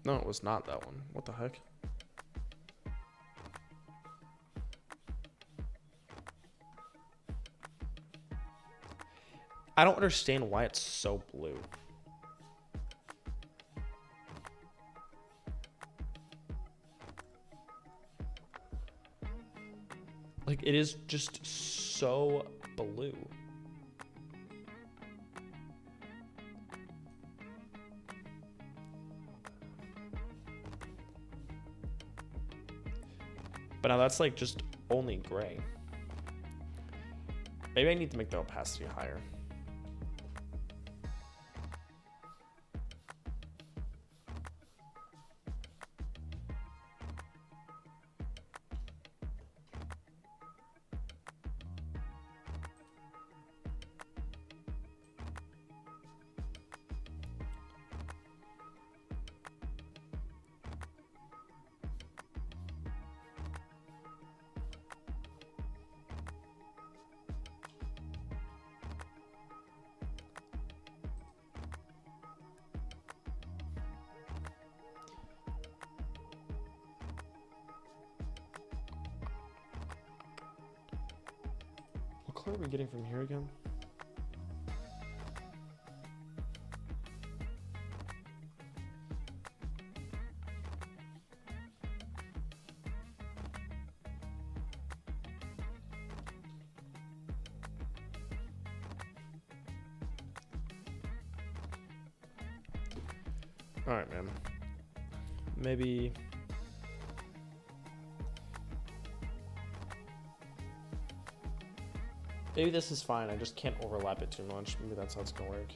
S1: No, it was not that one. What the heck? I don't understand why it's so blue. Like, it is just so blue. But now that's like just only gray. Maybe I need to make the opacity higher. What color are we getting from here again? All right, man. Maybe this is fine. I just can't overlap it too much. Maybe that's how it's gonna work.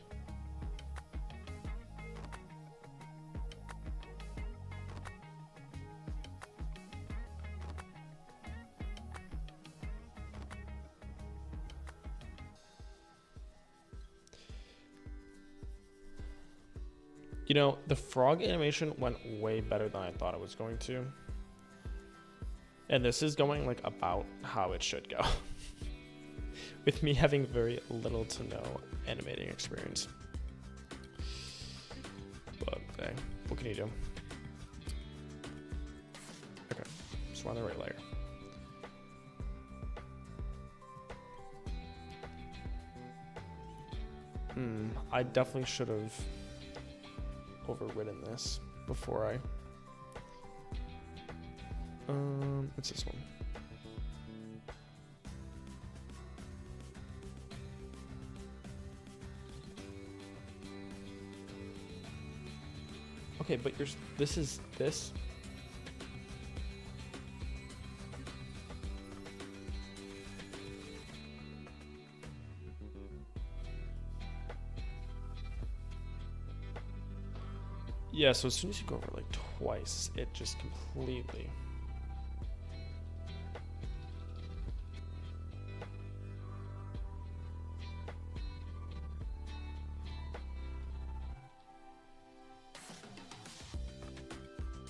S1: You know, the frog animation went way better than I thought it was going to. And this is going like about how it should go. With me having very little to no animating experience. But hey, what can you do? Okay, just run the right layer. I definitely should have overridden this before I... it's this one. Okay, but this is this. Yeah, so as soon as you go over like twice, it just completely...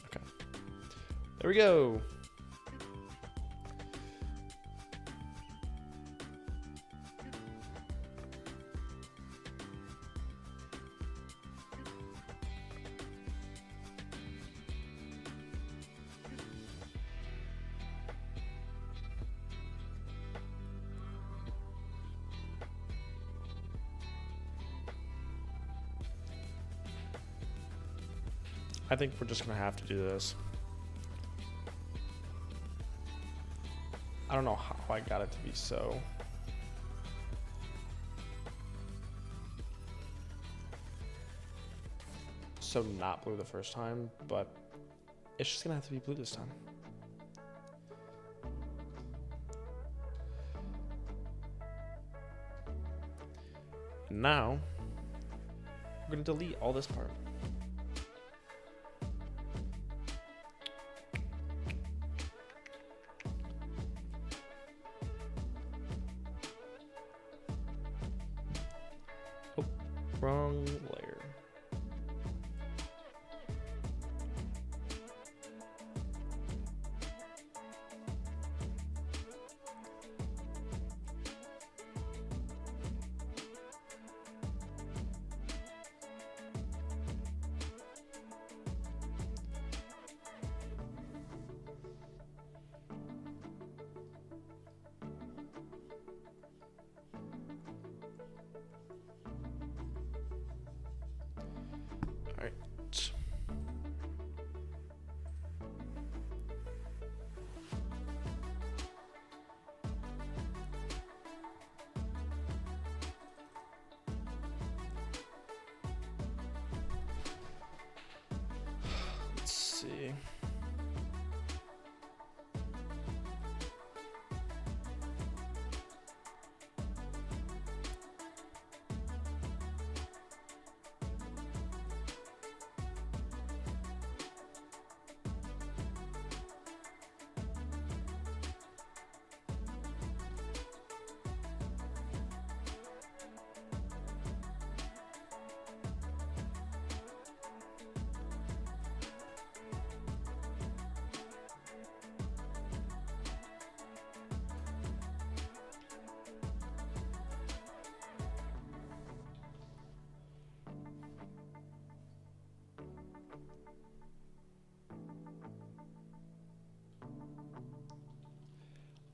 S1: Okay. There we go. I think we're just gonna have to do this. I don't know how I got it to be so not blue the first time, but it's just gonna have to be blue this time. Now we're gonna delete all this part. Oh, wrong layer. All right. Let's see.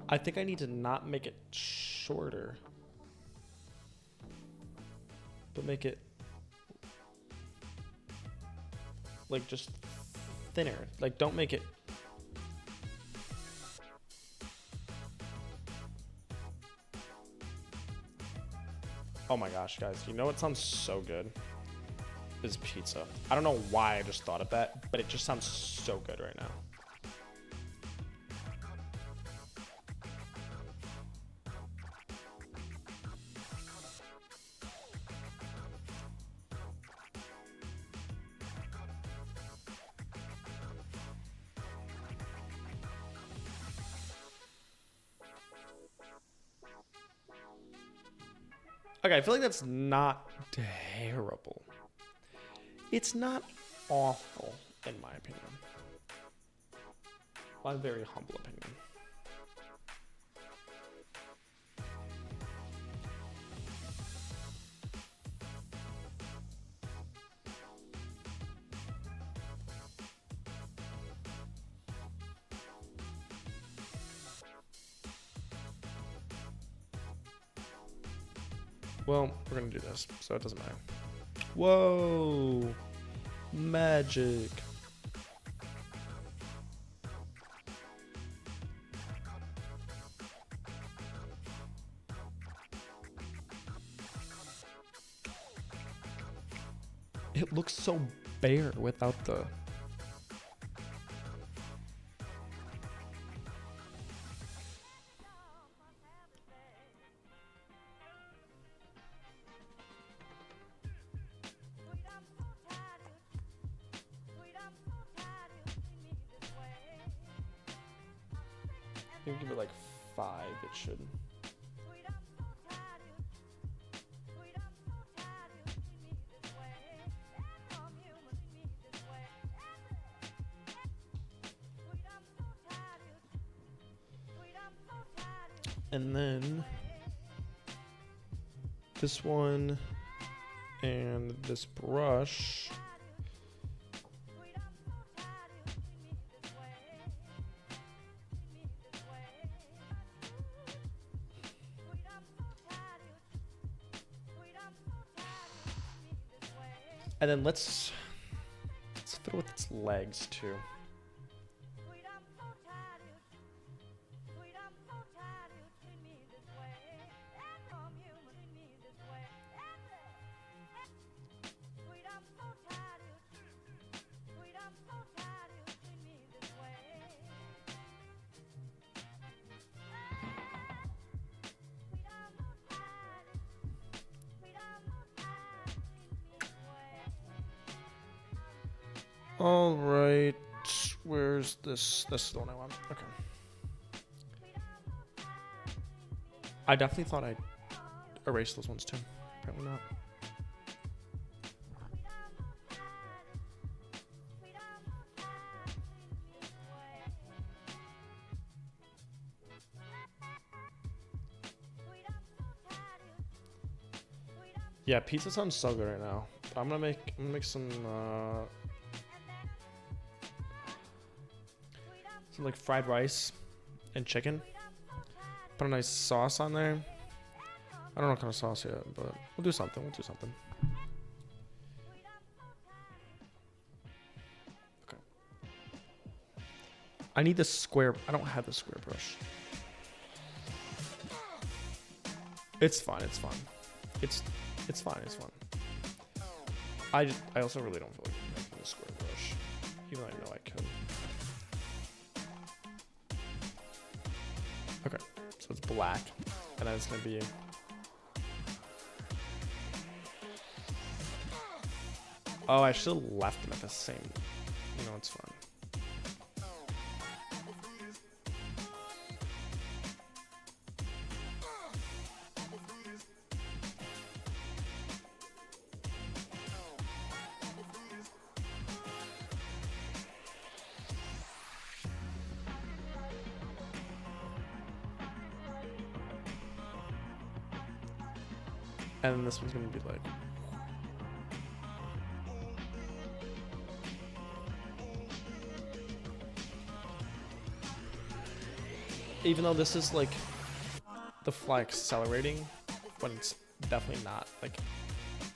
S1: I think I need to not make it shorter, but make it like just thinner. Like don't make it. Oh my gosh, guys, you know what sounds so good? Is pizza. I don't know why I just thought of that, but it just sounds so good right now. Okay, I feel like that's not terrible. It's not awful, in my opinion. My very humble opinion. Well, we're gonna do this, so it doesn't matter. Whoa! Magic. It looks so bare without the... You can give it like 5, it should. And then this one and this brush. And then let's throw with its legs too. All right, where's this? This is the one I want. Okay. I definitely thought I'd erase those ones too. Apparently not. Yeah, pizza sounds so good right now. But I'm gonna make some like fried rice and chicken. Put a nice sauce on there. I don't know what kind of sauce yet, but we'll do something. We'll do something. Okay. I need the square. I don't have the square brush. It's fine. It's fine. It's fine. It's fine. I also really don't feel like making the square brush, even though I know I could. Okay, so it's black, and then it's gonna be. Oh, I should have left them at the same. You know, it's fine. And this one's gonna be like. Even though this is like the fly accelerating, but it's definitely not like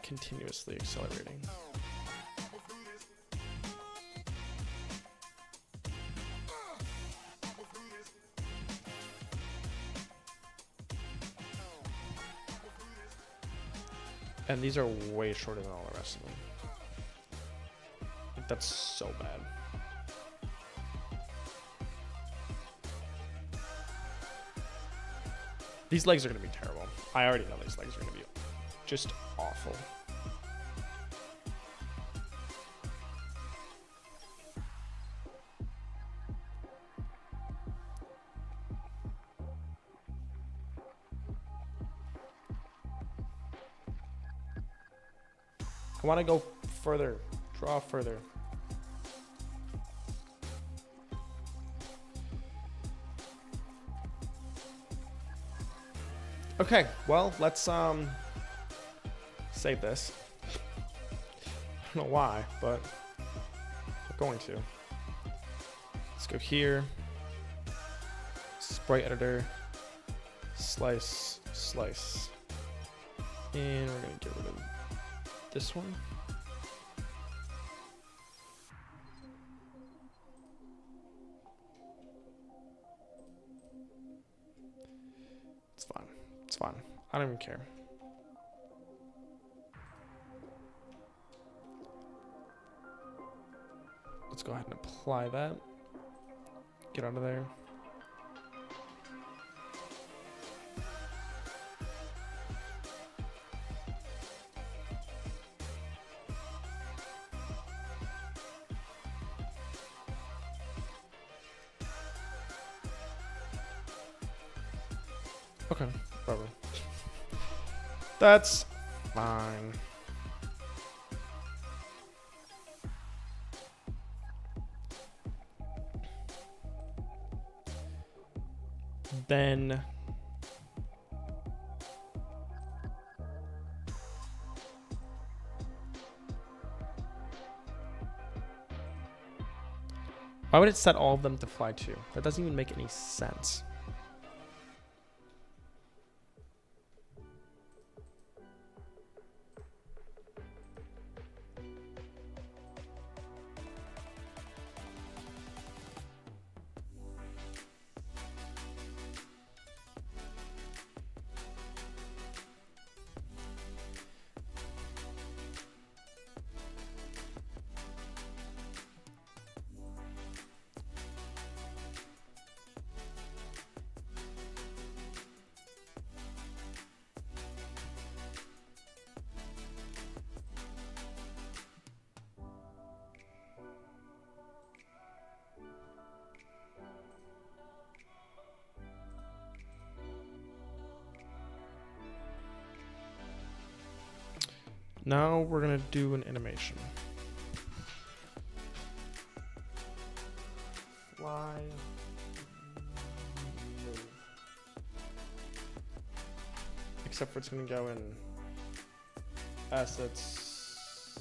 S1: continuously accelerating. And these are way shorter than all the rest of them. Like, that's so bad. These legs are going to be terrible. I already know these legs are going to be just awful. I want to go further, draw further. Okay, well, let's save this. I don't know why, but I'm going to. Let's go here. Sprite editor. Slice, slice. And we're going to get rid of this one. It's fine. It's fine. I don't even care. Let's go ahead and apply that. Get out of there. Okay, whatever. That's fine. Then why would it set all of them to fly 2? That doesn't even make any sense. Now we're gonna do an animation. Fly. Move. Except for it's gonna go in assets.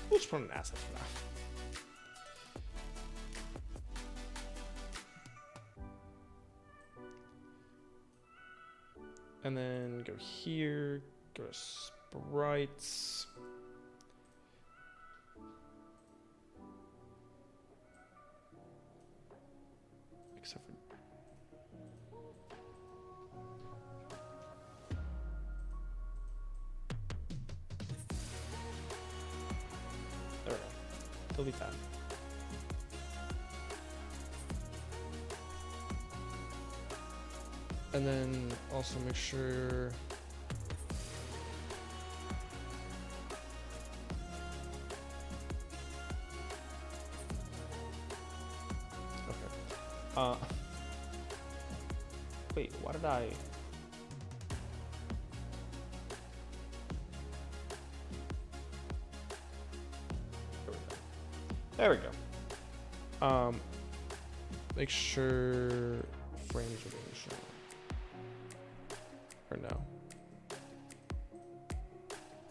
S1: We'll just put an asset for now. And then go here, go to sprites. Except for there we go. Delete that. And then also make sure okay. Wait, why did I? There we go. Make sure frames are being shown. Or no.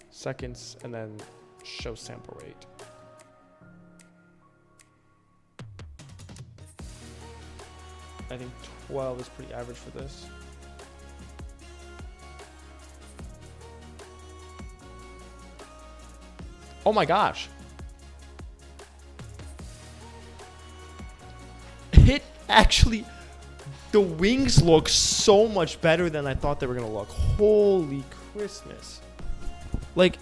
S1: Seconds, and then show sample rate. I think 12 is pretty average for this. Oh my gosh. It actually, the wings look so much better than I thought they were gonna look. Holy Christmas. Like,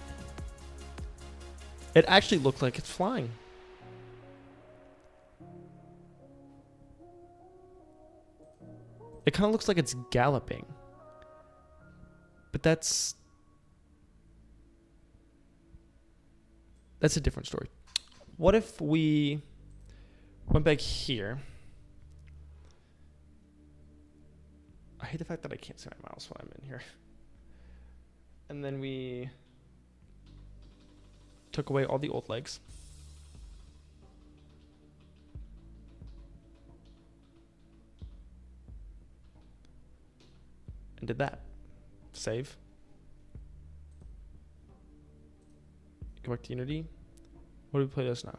S1: it actually looked like it's flying. It kind of looks like it's galloping. But that's a different story. What if we went back here? I hate the fact that I can't see my mouse when I'm in here. And then we took away all the old legs. And did that. Save. Go back to Unity. What do we play this now?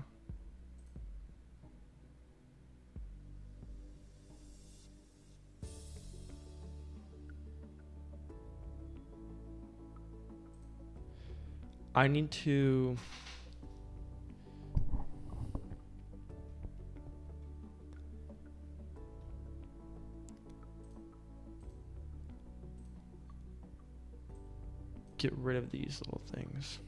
S1: I need to... get rid of these little things.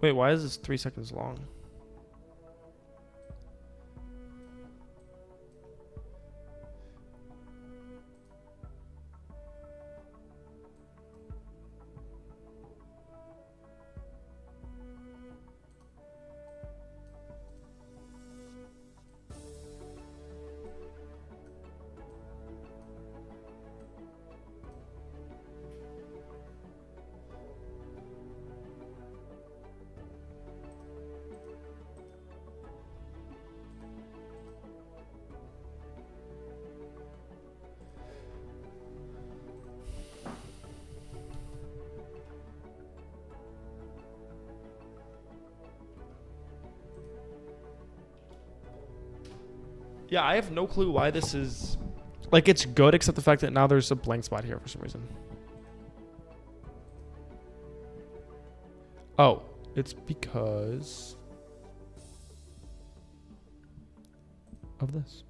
S1: Wait, why is this 3 seconds long? Yeah, I have no clue why this is... Like, it's good, except the fact that now there's a blank spot here for some reason. Oh, it's because... of this.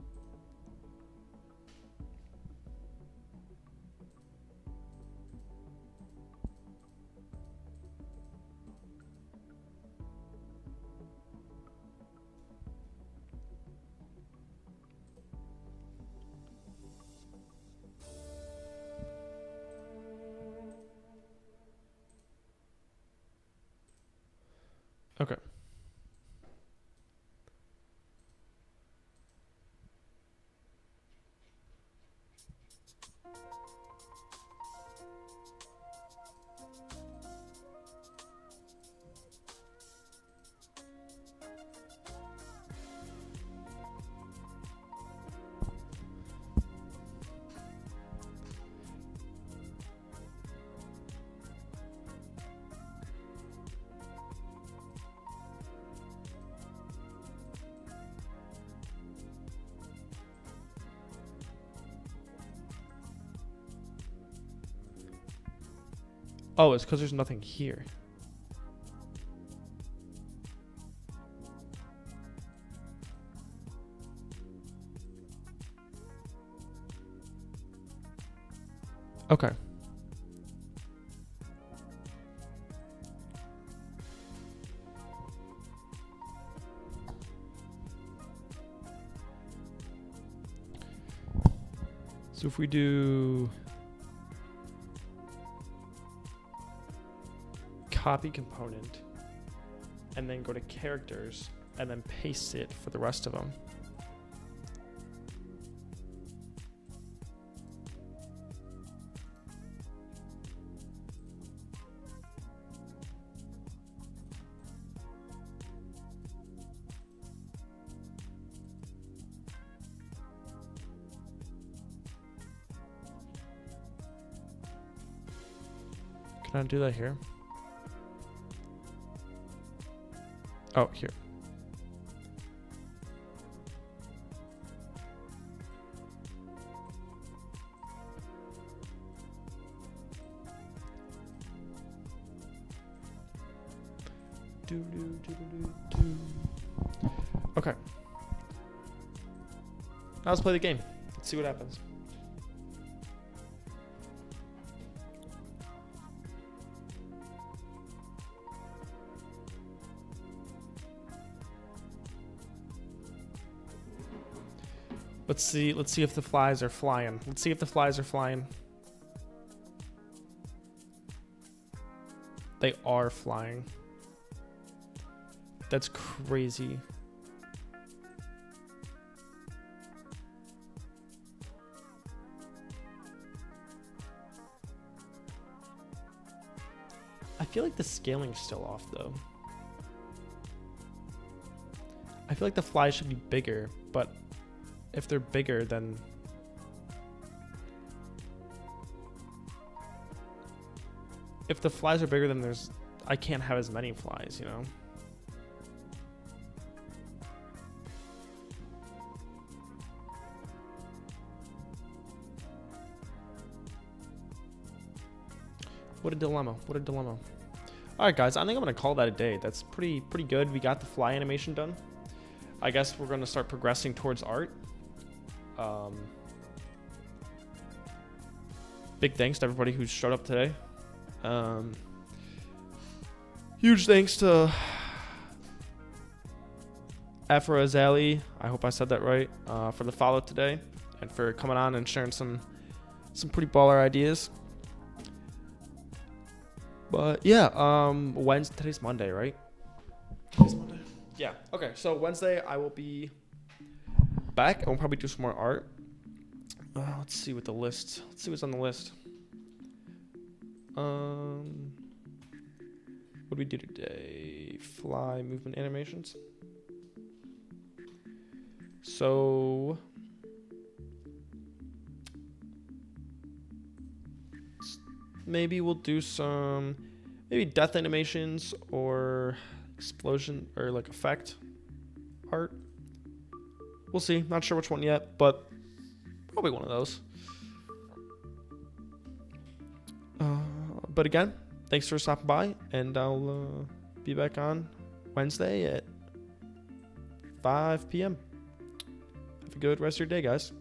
S1: Okay. Oh, it's because there's nothing here. Okay. So if we do copy component and then go to characters and then paste it for the rest of them. Can I do that here? Oh, here. Okay. Now let's play the game. Let's see what happens. Let's see if the flies are flying. Let's see if the flies are flying. They are flying. That's crazy. I feel like the scaling's still off though. I feel like the flies should be bigger, but if they're bigger, then if the flies are bigger, then I can't have as many flies, you know? What a dilemma. What a dilemma. All right, guys, I think I'm going to call that a day. That's pretty good. We got the fly animation done. I guess we're going to start progressing towards art. Big thanks to everybody who showed up today. Huge thanks to Afra Azali, I hope I said that right, for the follow today and for coming on and sharing some pretty baller ideas. But yeah, today's Monday, right? Today's Monday. Yeah. Okay. So Wednesday I will be back. I will probably do some more art. Let's see what the list. Let's see what's on the list. What do we do today? Fly movement animations. So maybe we'll do some death animations or explosion or like effect art. We'll see. Not sure which one yet, but probably one of those. But again, thanks for stopping by, and I'll be back on Wednesday at 5 p.m. Have a good rest of your day, guys.